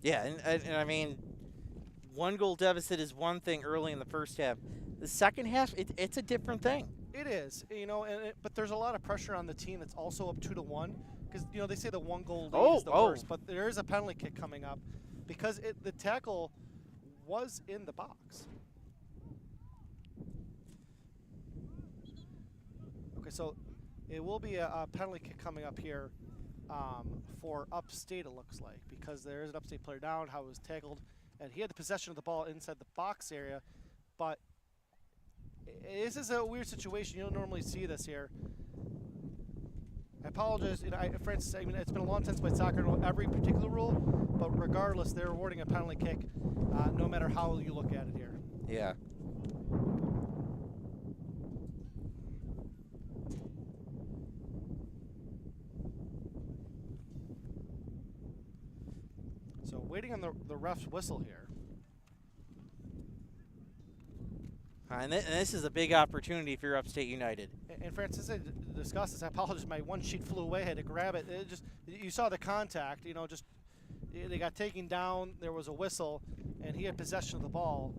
Yeah, and I mean, 1-goal deficit is one thing early in the first half. The second half, it's a different thing. It is, but there's a lot of pressure on the team that's also up 2-1 because they say the 1-goal lead is the worst, but there is a penalty kick coming up because the tackle was in the box. Okay, so it will be a penalty kick coming up here for Upstate, it looks like, because there is an Upstate player down, how it was tackled, and he had the possession of the ball inside the box area, but this is a weird situation. You don't normally see this here. I apologize, Francis. It's been a long time since I played soccer. I don't know every particular rule, but regardless, they're awarding a penalty kick, no matter how you look at it here. Yeah. So waiting on the ref's whistle here. And this is a big opportunity for Upstate United. And Francis, I discussed this. I apologize. My one sheet flew away. I had to grab it. You saw the contact. They got taken down. There was a whistle, and he had possession of the ball.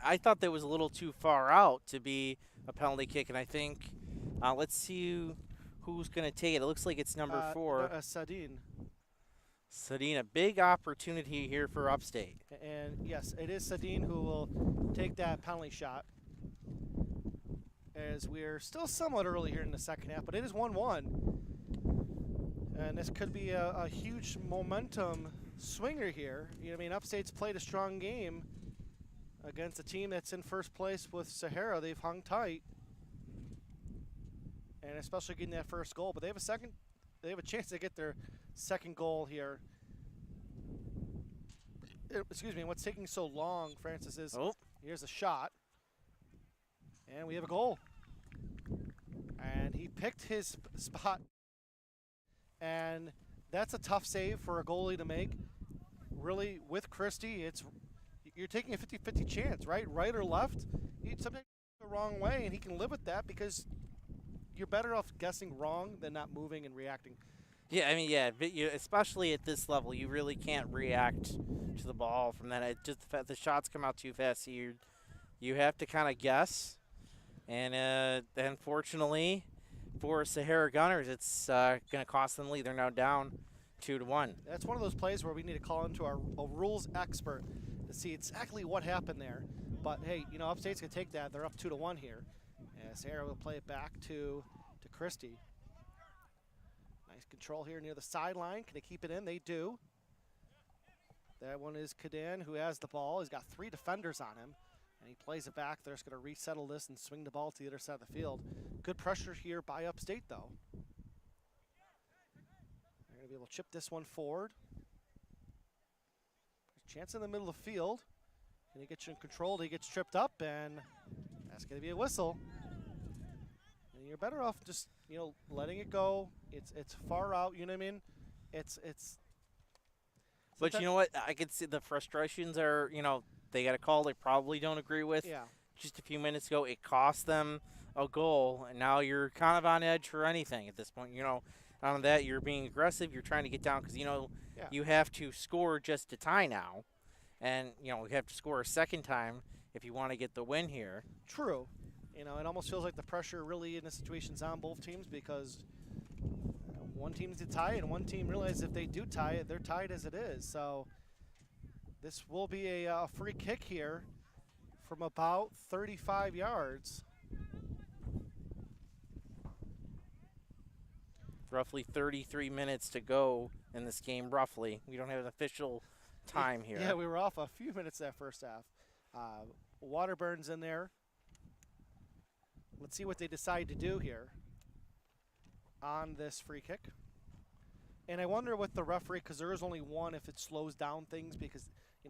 I thought that was a little too far out to be a penalty kick, and I think let's see who's going to take it. It looks like it's number 4. Sadine. Sadine, a big opportunity here for Upstate. And yes, it is Sadine who will take that penalty shot. As we're still somewhat early here in the second half, but it is 1-1. And this could be a huge momentum swinger here. Upstate's played a strong game against a team that's in first place with Sahara. They've hung tight. And especially getting that first goal. But they have a chance to get their second goal here. Excuse me, what's taking so long, Francis, is here's a shot. And we have a goal. And he picked his spot. And that's a tough save for a goalie to make. Really, with Christie, you're taking a 50-50 chance, right? Right or left. Sometimes the wrong way, and he can live with that because you're better off guessing wrong than not moving and reacting. Yeah, but especially at this level, you really can't react to the ball from that. The shots come out too fast, so you have to kind of guess. And unfortunately, for Sahara Gunners, it's going to cost them the lead. They're now down 2-1. That's one of those plays where we need to call into a rules expert to see exactly what happened there. But hey, Upstate's going to take that. They're up 2-1 here. And Sahara will play it back to Christie. Nice control here near the sideline. Can they keep it in? They do. That one is Kadan, who has the ball. He's got 3 defenders on him. And he plays it back. They're just going to resettle this and swing the ball to the other side of the field. Good pressure here by Upstate, though. They're going to be able to chip this one forward. Chance in the middle of the field. Can he get you in control? He gets tripped up, and that's going to be a whistle. And you're better off just, letting it go. It's far out, you know what I mean? It's. But you know what? I could see the frustrations are, they got a call they probably don't agree with. Yeah. Just a few minutes ago, it cost them a goal, and now you're kind of on edge for anything at this point. On that, you're being aggressive. You're trying to get down because, you have to score just to tie now. And, you have to score a second time if you want to get the win here. True. It almost feels like the pressure really in this situation is on both teams because one team needs to tie it, and one team realizes if they do tie it, they're tied as it is. So this will be a free kick here from about 35 yards. Roughly 33 minutes to go in this game, roughly. We don't have an official time here. Yeah, we were off a few minutes that first half. Waterburn's in there. Let's see what they decide to do here on this free kick. And I wonder with the referee, because there is only one, if it slows down things, because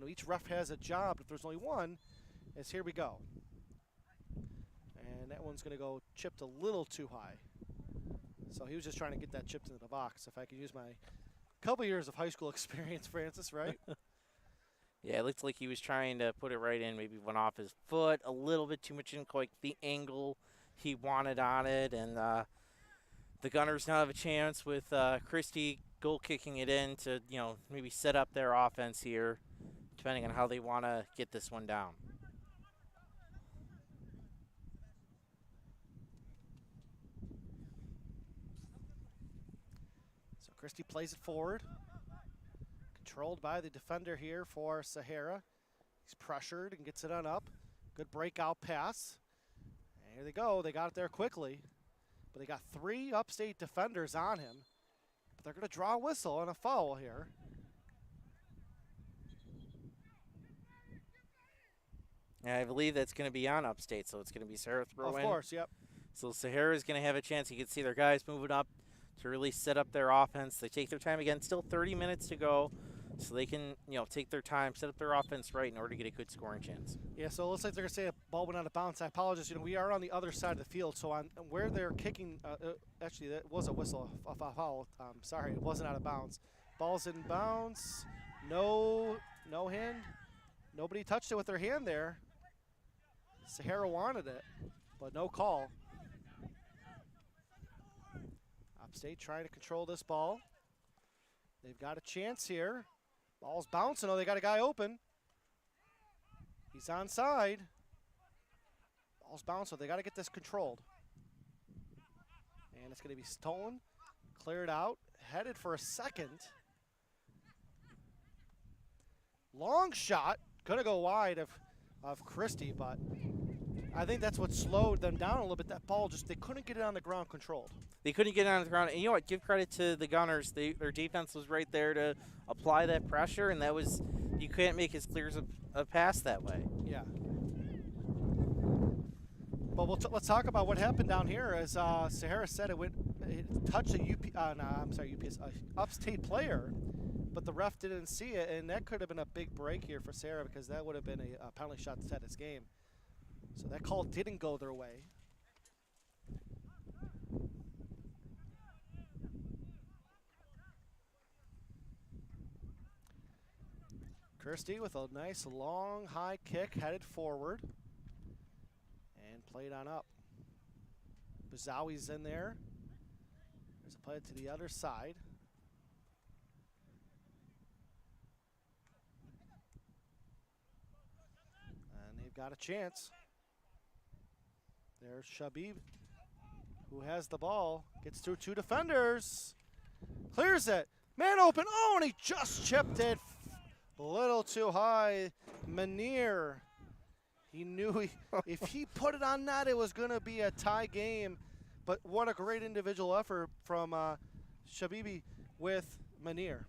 each ref has a job. If there's only one, is here we go. And that one's going to go chipped a little too high. So he was just trying to get that chipped into the box. If I could use my couple years of high school experience, Francis, right? Yeah, it looked like he was trying to put it right in. Maybe went off his foot a little bit too much, in quite the angle he wanted on it. And the Gunners now have a chance with Christie goal kicking it in to, maybe set up their offense here, depending on how they want to get this one down. So Christie plays it forward. Controlled by the defender here for Sahara. He's pressured and gets it on up. Good breakout pass. And here they go. They got it there quickly. But they got 3 Upstate defenders on him. But they're going to draw a whistle on a foul here. And I believe that's going to be on Upstate, so it's going to be Sahara throw in. Of course, yep. So Sahara is going to have a chance. You can see their guys moving up to really set up their offense. They take their time again. Still 30 minutes to go, so they can take their time, set up their offense right in order to get a good scoring chance. Yeah, so it looks like they're going to say a ball went out of bounds. I apologize. We are on the other side of the field, so on where they're kicking, actually that was a whistle, a foul. Sorry, it wasn't out of bounds. Ball's in bounds. No hand. Nobody touched it with their hand there. Sahara wanted it, but no call. Upstate trying to control this ball. They've got a chance here. Ball's bouncing. Oh, they got a guy open. He's onside. Ball's bouncing. They got to get this controlled. And it's going to be stolen, cleared out, headed for a second. Long shot. Going to go wide of Christie, but I think that's what slowed them down a little bit. That ball they couldn't get it on the ground controlled. They couldn't get it on the ground. And you know what? Give credit to the Gunners. Their defense was right there to apply that pressure, and you couldn't make as clear as a pass that way. Yeah. But let's talk about what happened down here. As Sahara said, it touched a Upstate player, but the ref didn't see it, and that could have been a big break here for Sahara because that would have been a penalty shot to set this game. So that call didn't go their way. Christie with a nice long high kick headed forward and played on up. Bazawi's in there. There's a play to the other side. And they've got a chance. There's Shabib, who has the ball, gets through 2 defenders, clears it, man open, oh, and he just chipped it a little too high. Munir, he knew if he put it on net, it was going to be a tie game, but what a great individual effort from Shabibi with Munir.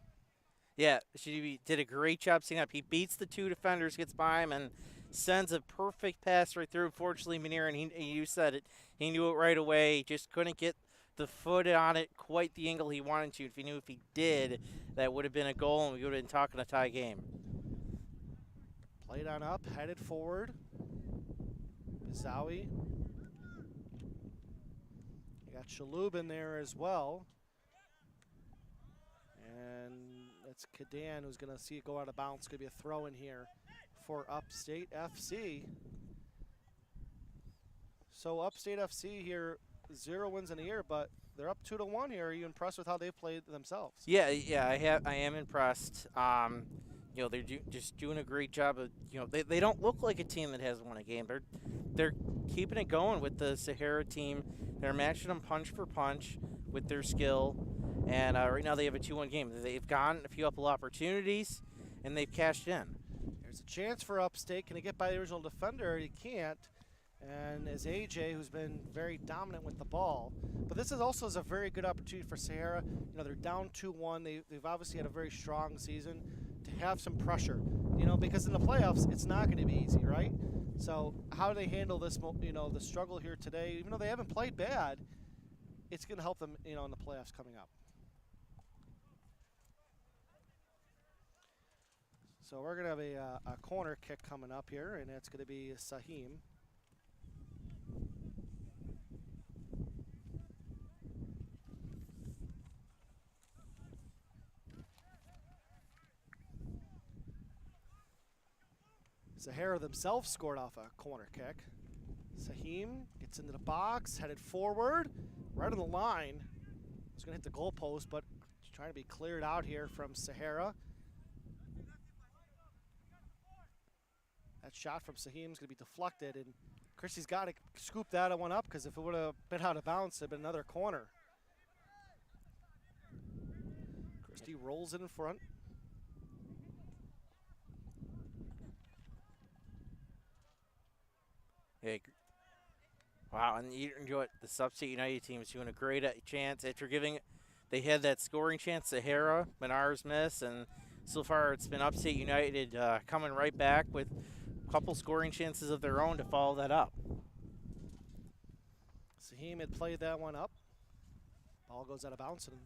Yeah, Shabibi did a great job setting up. He beats the 2 defenders, gets by him, and sends a perfect pass right through. Unfortunately, Munir, and you said it, he knew it right away. He just couldn't get the foot on it quite the angle he wanted to. If he did, that would have been a goal, and we would have been talking a tie game. Played on up, headed forward. Bazawi. You got Shaloub in there as well. And it's Kadan who's going to see it go out of bounds. It's going to be a throw in here for Upstate FC. So Upstate FC here, 0 wins in a year, but they're up 2-1 here. Are you impressed with how they've played themselves? Yeah, I am impressed. They're just doing a great job of, they don't look like a team that has won a game. They're keeping it going with the Sahara team. They're matching them punch for punch with their skill. And right now they have a 2-1 game. They've gotten a few opportunities, and they've cashed in. There's a chance for Upstate. Can he get by the original defender? He can't. And as AJ, who's been very dominant with the ball. But this is also a very good opportunity for Sahara. They're down 2-1. They've obviously had a very strong season. to have some pressure, because in the playoffs it's not going to be easy, right? So how do they handle this, the struggle here today? Even though they haven't played bad, it's going to help them, in the playoffs coming up. So we're going to have a corner kick coming up here, and it's going to be Sahim. Sahara themselves scored off a corner kick. Sahim gets into the box, headed forward, right on the line. He's going to hit the goalpost, but trying to be cleared out here from Sahara. That shot from Sahim is going to be deflected, and Christie's got to scoop that one up, because if it would have been out of bounds, it would have been another corner. Christie rolls it in front. Yeah. Wow, and you enjoy it. The Upstate United team is doing a great chance after they had that scoring chance. Sahara, Menards miss, and so far it's been Upstate United coming right back with a couple scoring chances of their own to follow that up. Sahim had played that one up. Ball goes out of bounds and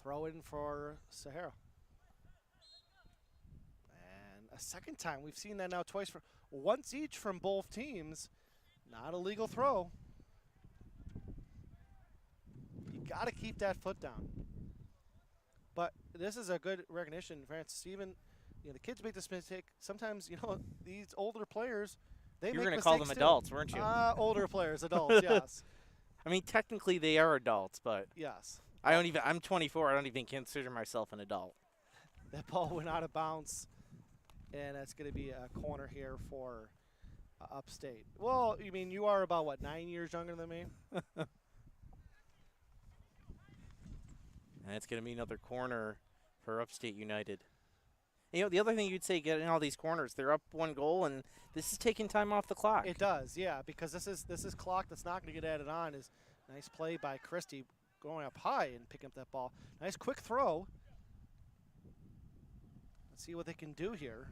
throw in for Sahara. And a second time, we've seen that now twice, once each from both teams. Not a legal throw. You got to keep that foot down. But this is a good recognition, Francis. Even the kids make this mistake. Sometimes these older players, they You're make mistakes. You're going to call them too. adults, weren't you? Older players, adults. Yes. I mean, technically they are adults, but yes. I'm 24. I don't even consider myself an adult. That ball went out of bounds, and that's going to be a corner here for Upstate. Well, you mean you are about, 9 years younger than me? And it's going to be another corner for Upstate United. The other thing you'd say, getting all these corners, they're up 1 goal, and this is taking time off the clock. It does, yeah, because this is clock that's not going to get added on. Is nice play by Christie going up high and picking up that ball. Nice quick throw. Let's see what they can do here.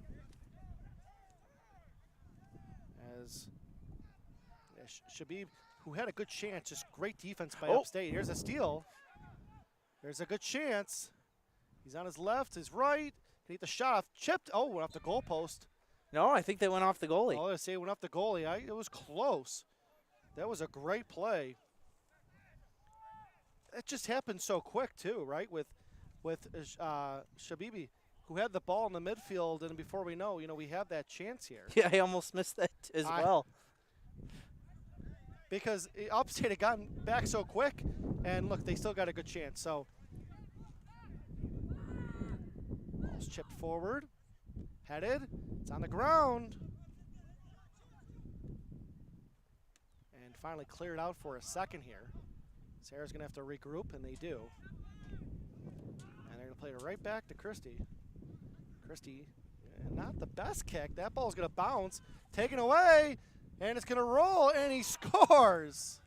As Shabib, who had a good chance, just great defense by Upstate. Here's a steal. There's a good chance. He's on his left, his right. He hit the shot off, chipped. Oh, went off the goalpost. No, I think they went off the goalie. Oh, they say it went off the goalie. It was close. That was a great play. It just happened so quick too, right? With Shabibi, who had the ball in the midfield, and before we know, we have that chance here. Yeah, I almost missed that as well. Because Upstate had gotten back so quick, and look, they still got a good chance. So, ball's chipped forward, headed, it's on the ground, and finally cleared out for a second here. Sarah's gonna have to regroup, and they do. And they're gonna play it right back to Christie. Christie, not the best kick. That ball's gonna bounce, taken away, and it's gonna roll, and he scores.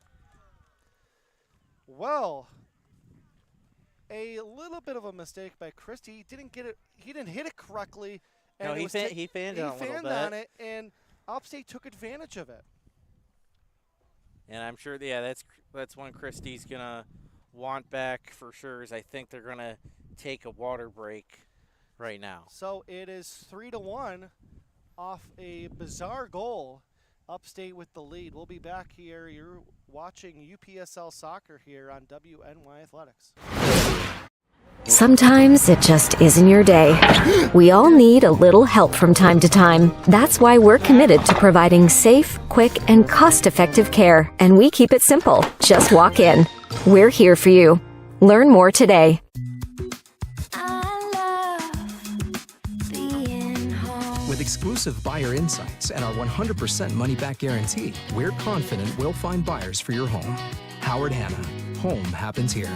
Well, a little bit of a mistake by Christie. He didn't get it. He didn't hit it correctly. And no, he fanned on it, and Upstate took advantage of it. And I'm sure, that's one Christie's gonna want back for sure. Is I think they're gonna take a water break right now. So it is 3-1 off a bizarre goal. Upstate with the lead. We'll be back here. You're watching UPSL Soccer here on WNY Athletics. Sometimes it just isn't your day. We all need a little help from time to time. That's why we're committed to providing safe, quick, and cost-effective care. And we keep it simple. Just walk in. We're here for you. Learn more today. With exclusive buyer insights and our 100% money-back guarantee, we're confident we'll find buyers for your home. Howard Hanna. Home happens here.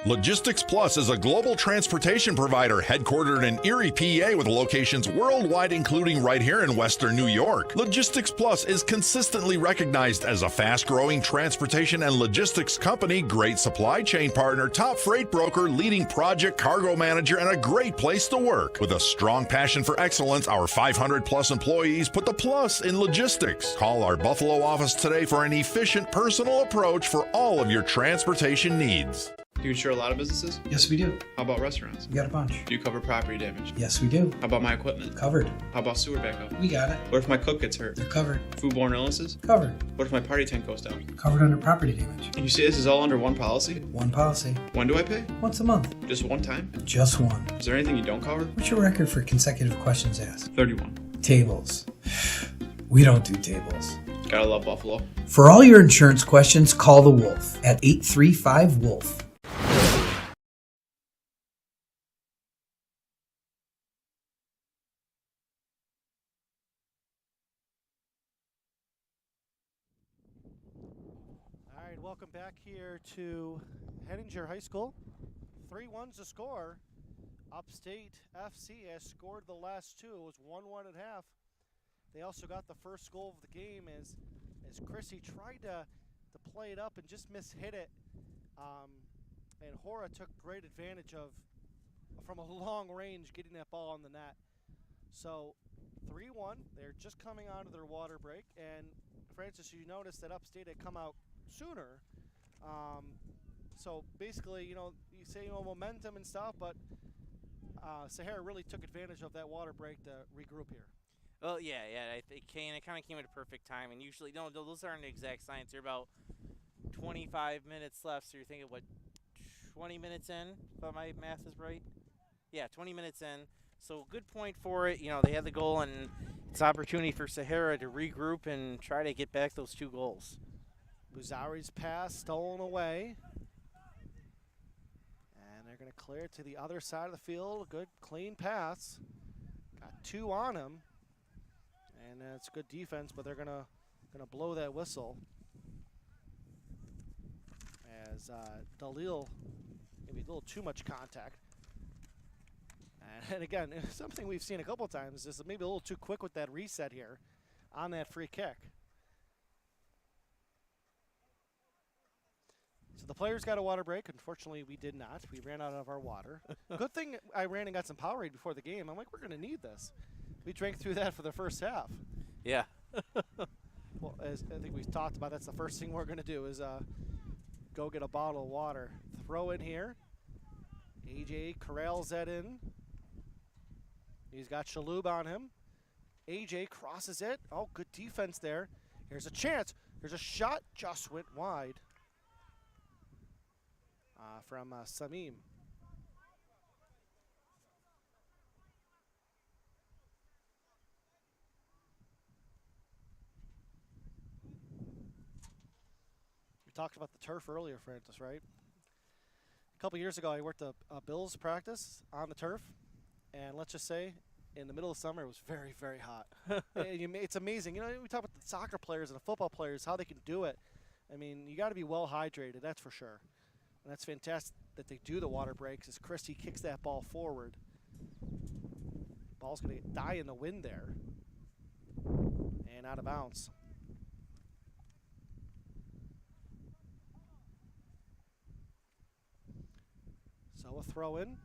Logistics Plus is a global transportation provider headquartered in Erie, PA with locations worldwide, including right here in Western New York. Logistics Plus is consistently recognized as a fast-growing transportation and logistics company, great supply chain partner, top freight broker, leading project cargo manager, and a great place to work. With a strong passion for excellence, our 500-plus employees put the plus in logistics. Call our Buffalo office today for an efficient, personal approach for all of your transportation needs. Do you insure a lot of businesses? Yes, we do. How about restaurants? We got a bunch. Do you cover property damage? Yes, we do. How about my equipment? Covered. How about sewer backup? We got it. What if my cook gets hurt? They're covered. Foodborne illnesses? Covered. What if my party tent goes down? Covered under property damage. And you say this is all under one policy? One policy. When do I pay? Once a month. Just one time? Just one. Is there anything you don't cover? What's your record for consecutive questions asked? 31. Tables. We don't do tables. Gotta love Buffalo. For all your insurance questions, call the Wolf at 835-WOLF. All right, welcome back here to Hettinger High School. 3-1's the score. Upstate FC has scored the last two. It was 1-1 at half. They also got the first goal of the game as Chrissy tried to play it up and just mishit it. And Hora took great advantage of, from a long range, getting that ball on the net. So 3-1, they're just coming out of their water break. And Francis, you noticed that Upstate had come out sooner. So basically, you say momentum and stuff, but Sahara really took advantage of that water break to regroup here. Well, yeah, it kind of came at a perfect time. And usually, no, those aren't exact science. They're about 25 minutes left, so you're thinking, what, 20 minutes in, if my math is right? Yeah, 20 minutes in. So good point for it. They had the goal, and it's opportunity for Sahara to regroup and try to get back those two goals. Buzari's pass stolen away. And they're going to clear it to the other side of the field. Good, clean pass. Got two on him. And it's good defense, but they're gonna blow that whistle as Dalil maybe a little too much contact. And again, something we've seen a couple times is maybe a little too quick with that reset here on that free kick. So the players got a water break. Unfortunately, we did not. We ran out of our water. Good thing I ran and got some Powerade before the game. I'm like, we're gonna need this. We drank through that for the first half. Yeah. Well, as I think we've talked about, that's the first thing we're going to do is go get a bottle of water. Throw in here. AJ corrals that in. He's got Shaloub on him. AJ crosses it. Oh, good defense there. Here's a chance. There's a shot. Just went wide from Samim. We talked about the turf earlier, Francis, right? A couple years ago, I worked a Bills practice on the turf, and let's just say, in the middle of summer, it was very, very hot. It's amazing. We talk about the soccer players and the football players, how they can do it. I mean, you got to be well hydrated, that's for sure. And that's fantastic that they do the water breaks as Christie kicks that ball forward. Ball's going to die in the wind there. And out of bounds. So a throw in.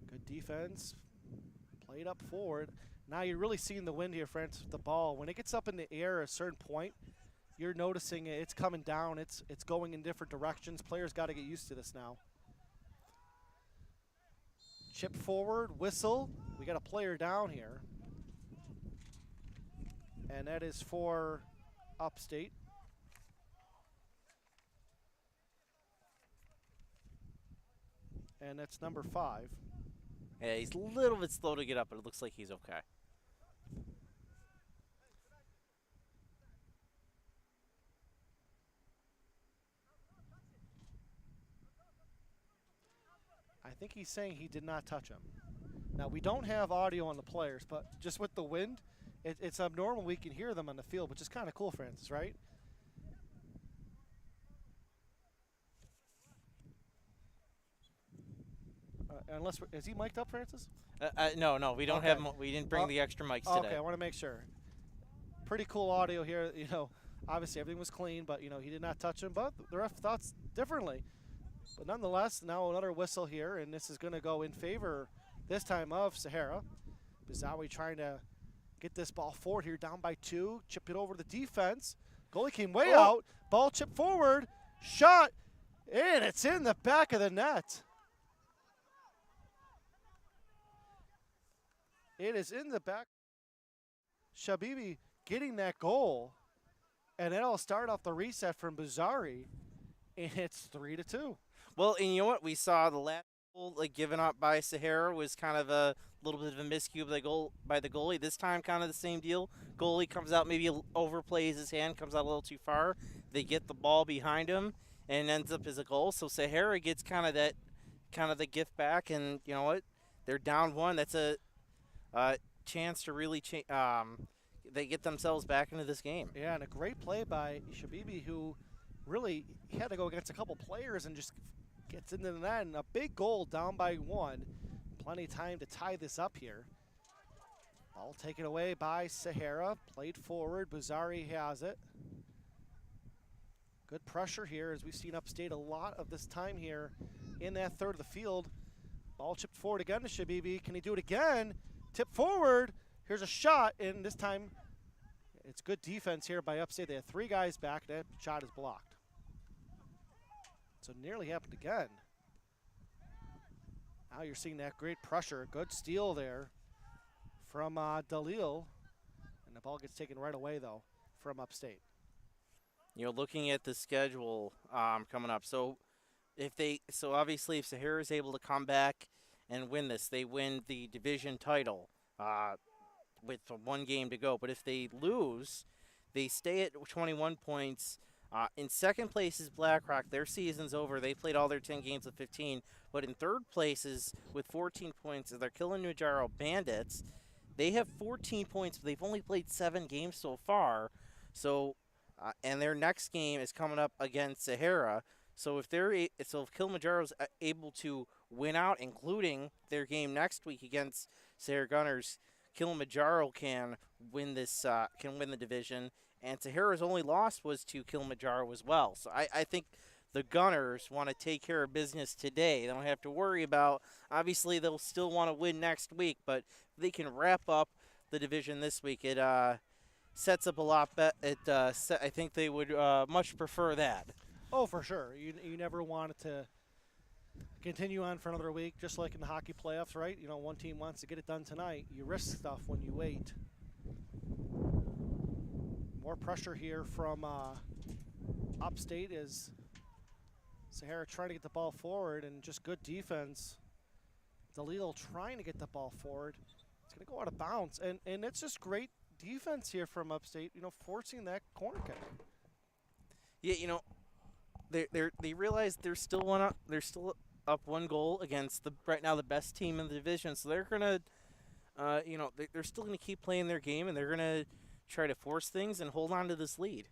Good defense. Played up forward. Now you're really seeing the wind here, Francis, with the ball. When it gets up in the air at a certain point, you're noticing it's coming down. It's going in different directions. Players got to get used to this now. Chip forward, whistle. We got a player down here. And that is for Upstate. And that's number 5. Yeah, he's a little bit slow to get up, but it looks like he's okay. I think he's saying he did not touch him. Now, we don't have audio on the players, but just with the wind, it's abnormal we can hear them on the field, which is kind of cool, Francis, right? Unless is he mic'd up, Francis? No, we don't Okay. have. We didn't bring the extra mics today. Okay, I want to make sure. Pretty cool audio here. Obviously everything was clean, but he did not touch him. But the ref thought differently. But nonetheless, now another whistle here, and this is going to go in favor this time of Sahara. Bizawi trying to get this ball forward here, down by 2. Chip it over to the defense. Goalie came way out. Ball chipped forward. Shot, and it's in the back of the net. It is in the back. Shabibi getting that goal, and it'll start off the reset from Buzari, and it's 3-2. Well, and you know what? We saw the last goal given up by Sahara was kind of a little bit of a miscue by the goalie. This time, kind of the same deal. Goalie comes out, maybe overplays his hand, comes out a little too far. They get the ball behind him, and ends up as a goal. So Sahara gets kind of the gift back, and you know what? They're down 1. That's a chance to really they get themselves back into this game. Yeah, and a great play by Shabibi, who really had to go against a couple players and just gets into the net. And a big goal down by 1. Plenty of time to tie this up here. Ball taken away by Sahara. Played forward. Buzari has it. Good pressure here, as we've seen Upstate a lot of this time here in that third of the field. Ball chipped forward again to Shabibi. Can he do it again? Tip forward. Here's a shot, and this time it's good defense here by Upstate. They have 3 guys back. That shot is blocked. So nearly happened again. Now you're seeing that great pressure. Good steal there from Dalil. And the ball gets taken right away, though, from Upstate. Looking at the schedule coming up. So obviously if Sahara is able to come back and win this, they win the division title with 1 game to go. But if they lose, they stay at 21 points. In second place is BlackRock. Their season's over. They played all their 10 games with 15. But in third place is with 14 points is their Kilimanjaro Bandits. They have 14 points, but they've only played 7 games so far. So, and their next game is coming up against Sahara. So if Kilimanjaro's able to win out, including their game next week against Sahara Gunners, Kilimanjaro can win the division. And Sahara's only loss was to Kilimanjaro as well. So I think the Gunners want to take care of business today. They don't have to worry about, obviously they'll still want to win next week, but if they can wrap up the division this week, it sets up a lot better. I think they would much prefer that. Oh, for sure. You never want it to continue on for another week, just like in the hockey playoffs, right? One team wants to get it done tonight. You risk stuff when you wait. More pressure here from Upstate as Sahara trying to get the ball forward, and just good defense. Dalil trying to get the ball forward. It's going to go out of bounds, and it's just great defense here from Upstate, forcing that corner kick. Yeah, they realize they're still up 1 goal against right now the best team in the division, so they're gonna, they're still gonna keep playing their game, and they're gonna try to force things and hold on to this lead.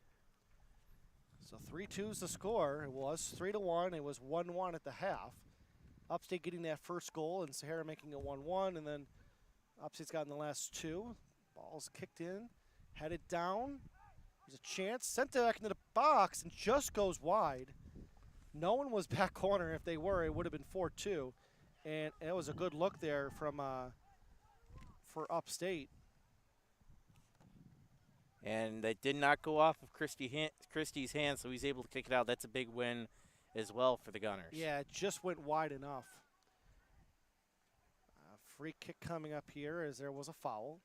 So 3-2 is the score. It was 3-1. It was 1-1 at the half. Upstate getting that first goal, and Sahara making it 1-1, and then Upstate's gotten the last 2. Ball's kicked in, headed down. There's a chance, sent it back into the box, and just goes wide. No one was back corner. If they were, it would have been 4-2. And it was a good look there from for Upstate. And that did not go off of Christie's hand, so he's able to kick it out. That's a big win as well for the Gunners. Yeah, it just went wide enough. Free kick coming up here as there was a foul.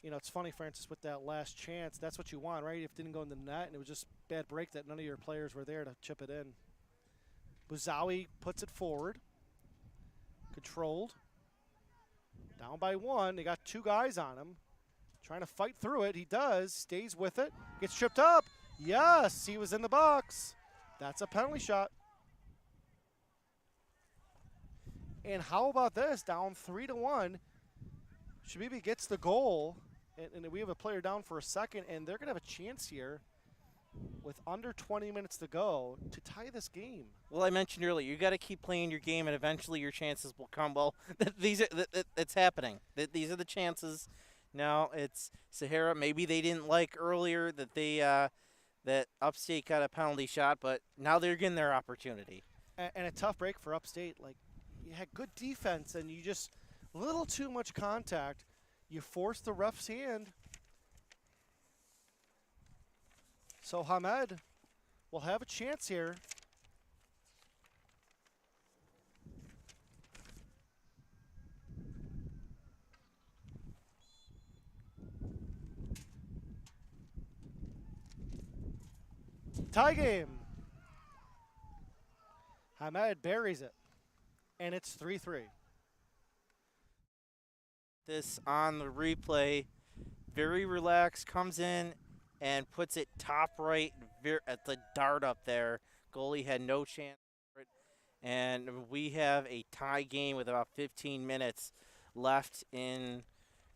It's funny, Francis, with that last chance, that's what you want, right? If it didn't go in the net and it was just bad break that none of your players were there to chip it in. Buzawi puts it forward. Controlled. Down by 1. They got 2 guys on him. Trying to fight through it. He does. Stays with it. Gets tripped up. Yes, he was in the box. That's a penalty shot. And how about this? Down 3-1. Shabibi gets the goal, and we have a player down for a second, and they're going to have a chance here with under 20 minutes to go to tie this game. Well, I mentioned earlier, you got to keep playing your game, and eventually your chances will come. Well, it's happening. These are the chances. Now it's Sahara. Maybe they didn't like earlier that that Upstate got a penalty shot, but now they're getting their opportunity. And a tough break for Upstate. Like, you had good defense, and you just a little too much contact. You forced the ref's hand. So Hamed will have a chance here. Tie game. Hamed buries it, and it's 3-3. This on the replay, very relaxed, comes in and puts it top right at the dart up there. Goalie had no chance for it. And we have a tie game with about 15 minutes left in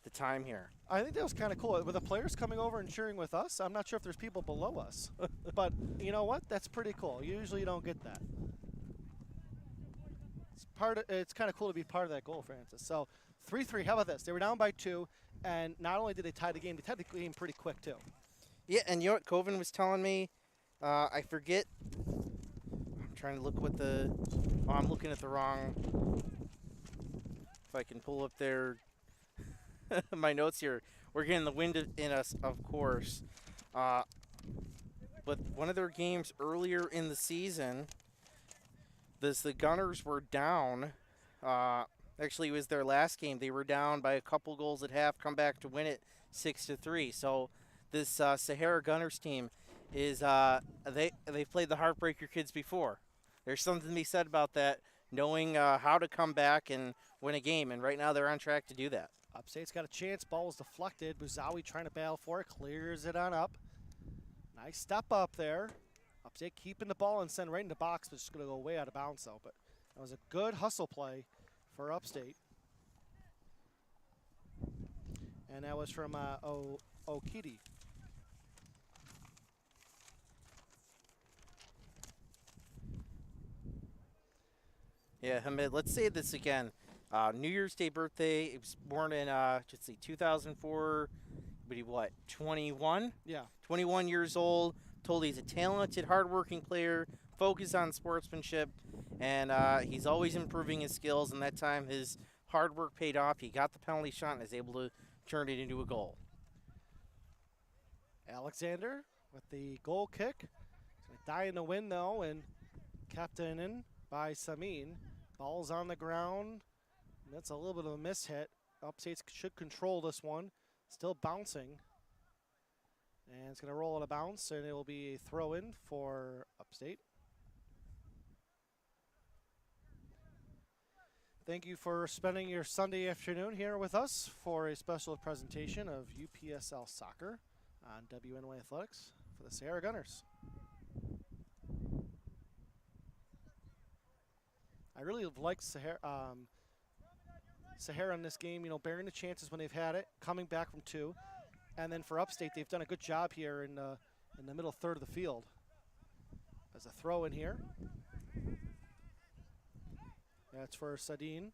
the time here. I think that was kind of cool. With the players coming over and cheering with us, I'm not sure if there's people below us. But you know what? That's pretty cool. Usually you don't get that. It's kind of cool to be part of that goal, Francis. So 3-3, how about this? They were down by 2, and not only did they tie the game, they tied the game pretty quick too. Yeah, and you know what Coven was telling me? I forget. I'm trying to look what the. Oh, I'm looking at the wrong. If I can pull up their my notes here. We're getting the wind in us, of course. But one of their games earlier in the season, the Gunners were down. Actually, it was their last game. They were down by a couple goals at half, come back to win it 6-3. So this Sahara Gunners team is they've played the Heartbreaker Kids before. There's something to be said about that, knowing how to come back and win a game, and right now they're on track to do that. Upstate's got a chance. Ball was deflected. Buzawi trying to battle for it, clears it on up. Nice step up there. Upstate keeping the ball and send right into the box, but it's going to go way out of bounds though. But that was a good hustle play for Upstate. And that was from Okiti. Yeah, Hamid, let's say this again. New Year's Day birthday. He was born in, 2004. But he what, 21? Yeah. 21 years old. Told he's a talented, hardworking player, focused on sportsmanship, and he's always improving his skills. And that time, his hard work paid off. He got the penalty shot and is able to turn it into a goal. Alexander with the goal kick. He's going to die in the wind though, and captain in by Samin. Ball's on the ground. That's a little bit of a mishit. Upstate should control this one. Still bouncing. And it's going to roll out of bounce, and it will be a throw in for Upstate. Thank you for spending your Sunday afternoon here with us for a special presentation of UPSL Soccer on WNY Athletics for the Sahara Gunners. I really have liked Sahara in this game, bearing the chances when they've had it, coming back from 2. And then for Upstate, they've done a good job here in the middle third of the field. As a throw in here. That's for Sadine.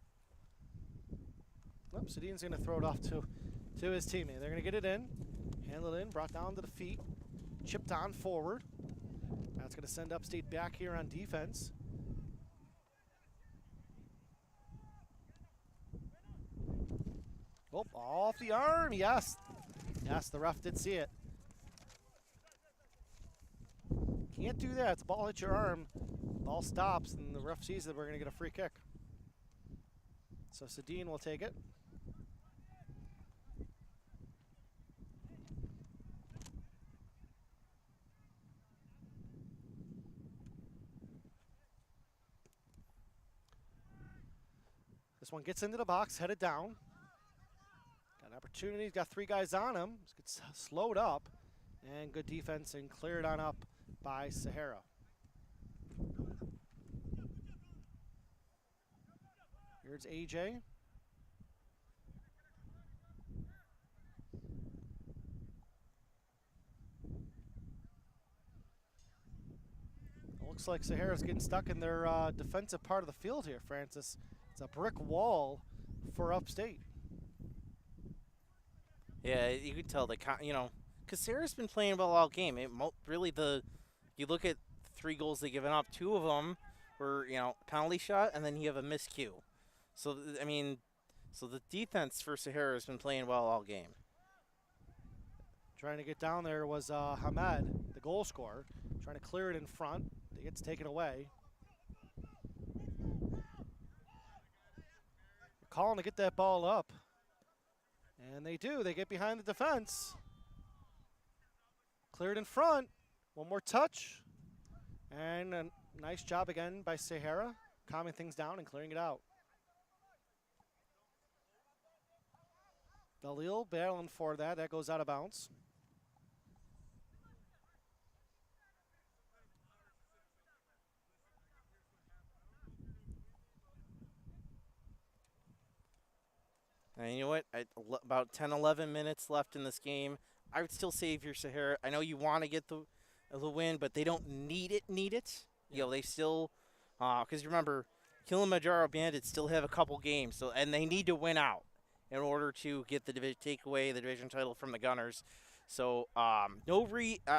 Nope, Sadine's going to throw it off to his teammate. They're going to get it in, handle it in, brought down to the feet, chipped on forward. That's going to send Upstate back here on defense. Oh, off the arm, yes. Yes, the ref did see it. Can't do that. The ball hits your arm, ball stops, and the ref sees that we're going to get a free kick. So Sadine will take it. This one gets into the box, headed down. Got an opportunity, he's got 3 guys on him. Gets slowed up, and good defense and cleared on up by Sahara. Here's AJ. looks like Sahara's getting stuck in their defensive part of the field here, Francis. It's a brick wall for Upstate. Yeah, you could tell because Sahara's been playing well all game. You look at 3 goals they've given up, 2 of them were, penalty shot, and then you have a miscue. So, so the defense for Sahara has been playing well all game. Trying to get down there was Hamed, the goal scorer, trying to clear it in front. It gets taken away. They're calling to get that ball up. And they do. They get behind the defense. Cleared in front. One more touch. And a nice job again by Sahara, calming things down and clearing it out. Dalil battling for that. That goes out of bounds. And you know what? About 10, 11 minutes left in this game. I would still save your Sahara. I know you want to get the win, but they don't need it. They still, because remember, Kilimanjaro Bandits still have a couple games, and they need to win out in order to get take away the division title from the Gunners. So, I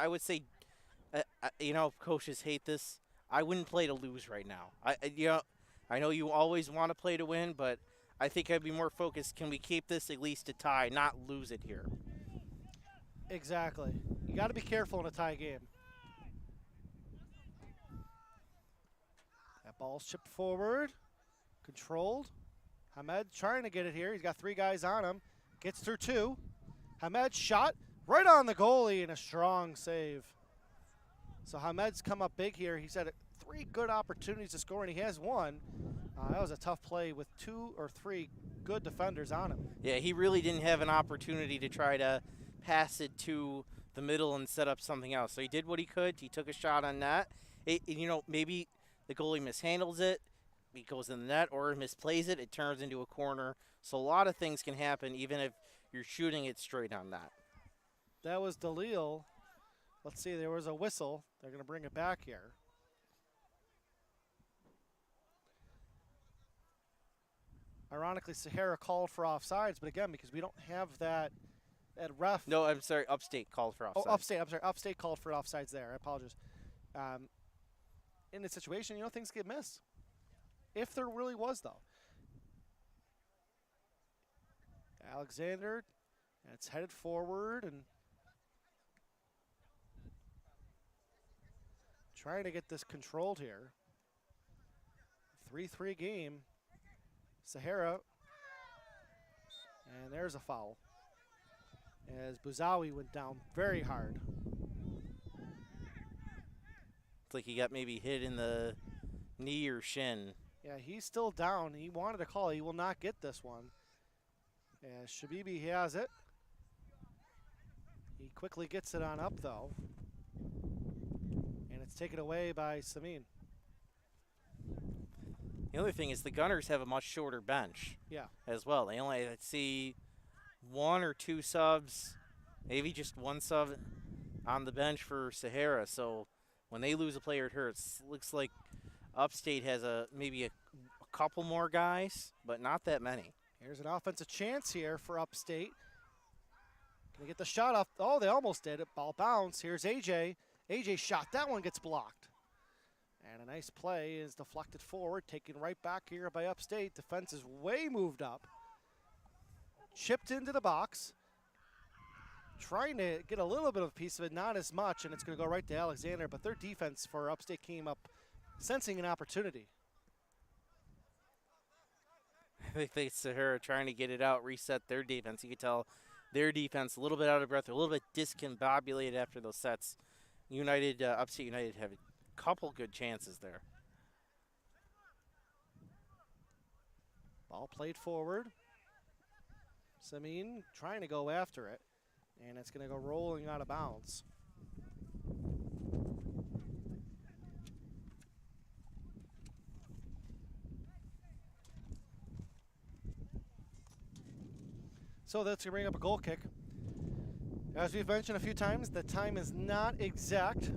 would say, coaches hate this. I wouldn't play to lose right now. I know you always want to play to win, but I think I'd be more focused. Can we keep this at least a tie, not lose it here? Exactly. You got to be careful in a tie game. That ball's chipped forward, controlled. Hamed trying to get it here. He's got 3 guys on him. Gets through 2. Hamed shot right on the goalie and a strong save. So Hamed's come up big here. He's had 3 good opportunities to score, and he has 1. That was a tough play with 2 or 3 good defenders on him. Yeah, he really didn't have an opportunity to try to pass it to the middle and set up something else. So he did what he could. He took a shot on that. Maybe the goalie mishandles it. He goes in the net or misplays it. It turns into a corner. So a lot of things can happen even if you're shooting it straight on that. That was Dalil. Let's see, there was a whistle. They're going to bring it back here. Ironically, Sahara called for offsides, but again, because we don't have that ref. No, I'm sorry, Upstate called for offsides. Oh, Upstate, I'm sorry. Upstate called for offsides there. I apologize. In this situation, things get missed. If there really was, though. Alexander, and it's headed forward and trying to get this controlled here. 3-3 game. Sahara, and there's a foul as Bouzawi went down very hard. It's like he got maybe hit in the knee or shin. Yeah, he's still down. He wanted to call. He will not get this one. As Shabibi has it. He quickly gets it on up, though. And it's taken away by Samin. The other thing is the Gunners have a much shorter bench. Yeah. As well. They only see 1 or 2 subs, maybe just 1 sub on the bench for Sahara. So when they lose a player, it hurts. Looks like Upstate has maybe a couple more guys, but not that many. Here's an offensive chance here for Upstate. Can they get the shot off? Oh, they almost did it. Ball bounce. Here's AJ. AJ shot. That one gets blocked. And a nice play is deflected forward, taken right back here by Upstate. Defense is way moved up. Chipped into the box. Trying to get a little bit of a piece of it, not as much, and it's going to go right to Alexander. But their defense for Upstate came up sensing an opportunity. I think Sahara trying to get it out, reset their defense. You can tell their defense a little bit out of breath, a little bit discombobulated after those sets. Upstate United have couple good chances there. Ball played forward. Samin trying to go after it, and it's going to go rolling out of bounds. So that's going to bring up a goal kick. As we've mentioned a few times, the time is not exact.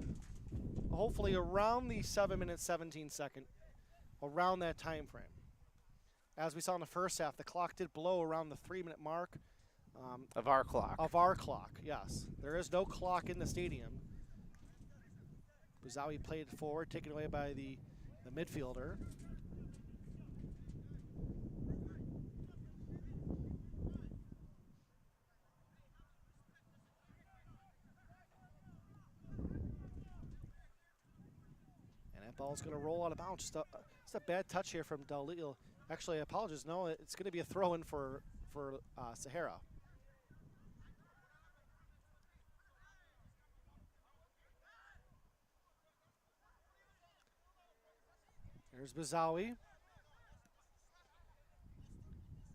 hopefully around the 7 minute 17 second, around that time frame. As we saw in the first half, the clock did blow around the 3 minute mark. Of our clock. Of our clock, yes. There is no clock in the stadium. Buzawi played forward, taken away by the midfielder. And that ball's going to roll out of bounds. Just a bad touch here from Dalil. Actually, I apologize. No, it's going to be a throw-in for Sahara. There's Buzawi.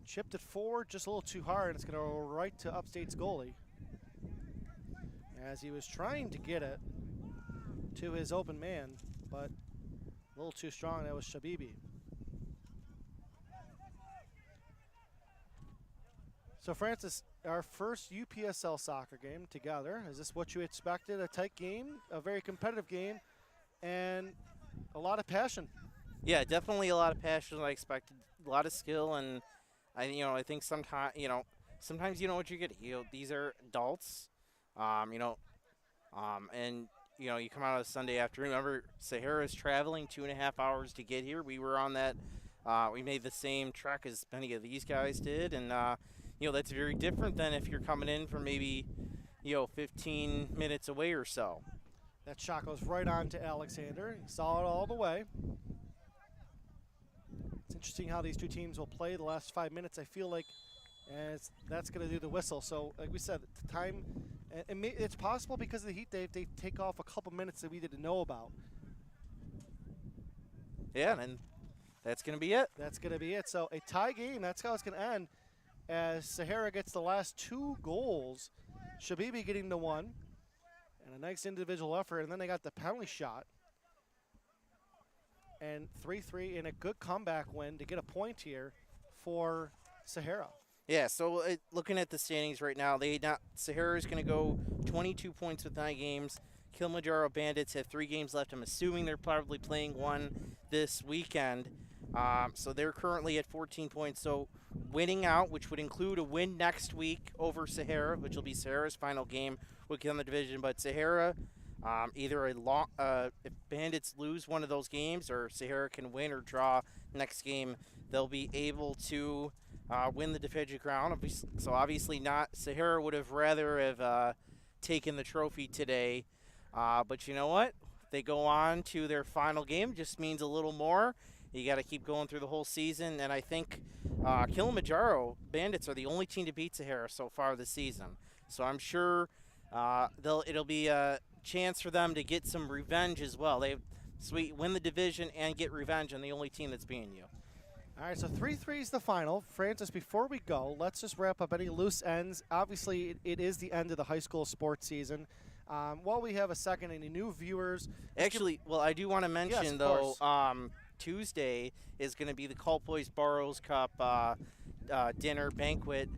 Chipped it forward just a little too hard, and it's going to go right to Upstate's goalie. As he was trying to get it to his open man, but a little too strong. That was Shabibi. So, Francis, our first UPSL soccer game together. Is this what you expected? A tight game, a very competitive game, and a lot of passion. Yeah, definitely a lot of passion. I expected a lot of skill, and I think sometimes you know what you get. These are adults, and you come out on a Sunday afternoon. Remember, Sahara is traveling 2.5 hours to get here. We were on that. We made the same trek as many of these guys did, and that's very different than if you're coming in from maybe 15 minutes away or so. That shot goes right on to Alexander. He saw it all the way. It's interesting how these two teams will play the last 5 minutes. I feel like that's going to do the whistle. So, like we said, the time, and it's possible because of the heat, they take off a couple minutes that we didn't know about. Yeah, and that's going to be it. That's going to be it. So, a tie game, that's how it's going to end, as Sahara gets the last 2 goals. Shabibi getting the 1, and a nice individual effort, and then they got the penalty shot. And 3-3 in a good comeback win to get a point here for Sahara. Yeah, so looking at the standings right now, Sahara is going to go 22 points with 9 games. Kilimanjaro Bandits have 3 games left. I'm assuming they're probably playing one this weekend. So they're currently at 14 points. So winning out, which would include a win next week over Sahara, which will be Sahara's final game, would get on the division. But Sahara, if Bandits lose one of those games or Sahara can win or draw next game, they'll be able to win the division crown. So obviously not. Sahara would have rather have taken the trophy today. But you know what? They go on to their final game. Just means a little more. You got to keep going through the whole season. And I think Kilimanjaro Bandits are the only team to beat Sahara so far this season. So I'm sure it'll be a chance for them to get some revenge as well. They win the division and get revenge on the only team that's beating you. All right, so 3-3 is the final. Francis, before we go, let's just wrap up any loose ends. Obviously, it is the end of the high school sports season. While we have a second, any new viewers? Actually, I do want to mention, yes, though, Tuesday is going to be the Cult Boys Burroughs Cup dinner banquet.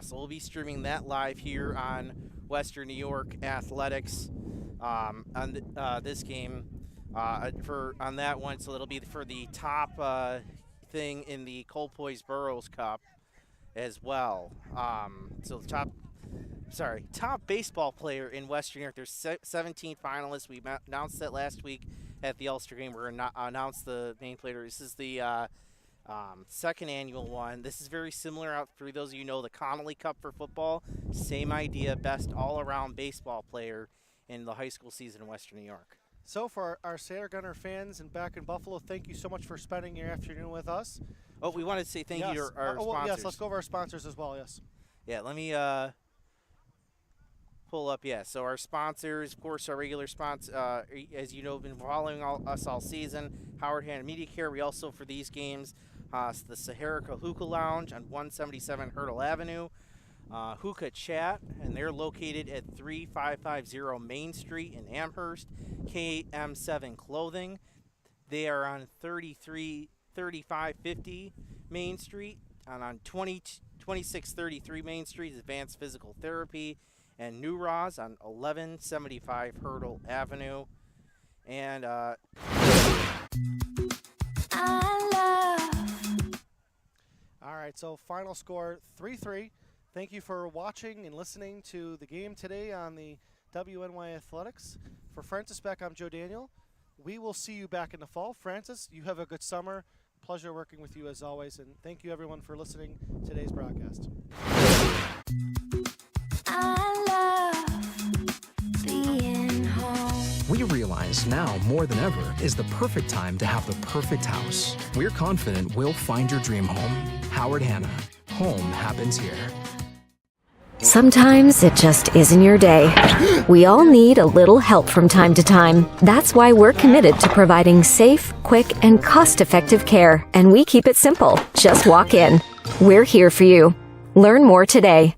So we'll be streaming that live here on Western New York Athletics on this game on that one. So it'll be for the top thing in the Cult Boys Burroughs Cup as well. So the top baseball player in Western New York. There's 17 finalists. We announced that last week at the Ulster game. We're announced the main player. This is the second annual one. This is very similar. For those of you who know the Connolly Cup for football, same idea. Best all-around baseball player in the high school season in Western New York. So for our Sailor Gunner fans and back in Buffalo, thank you so much for spending your afternoon with us. Oh, we wanted to say thank you to our sponsors. Yes, let's go over our sponsors as well, yes. Yeah, let me pull up, So our sponsors, of course, our regular sponsors, as you know, have been following us all season. Howard Hanna Media Care. We also, for these games, the Sahara Hookah Lounge on 177 Hurdle Avenue. Hookah Chat, and they're located at 3550 Main Street in Amherst. KM7 Clothing, they are on 3550 Main Street, and on 2633 Main Street is Advanced Physical Therapy, and New Roz on 1175 Hurdle Avenue. And All right, so final score 3-3. Thank you for watching and listening to the game today on the WNY Athletics. For Francis Beck, I'm Joe Daniel. We will see you back in the fall. Francis, you have a good summer. Pleasure working with you as always, and thank you everyone for listening to today's broadcast. We realize now more than ever is the perfect time to have the perfect house. We're confident we'll find your dream home. Howard Hanna. Home happens here. Sometimes it just isn't your day. We all need a little help from time to time. That's why we're committed to providing safe, quick, and cost-effective care. And we keep it simple. Just walk in. We're here for you. Learn more today.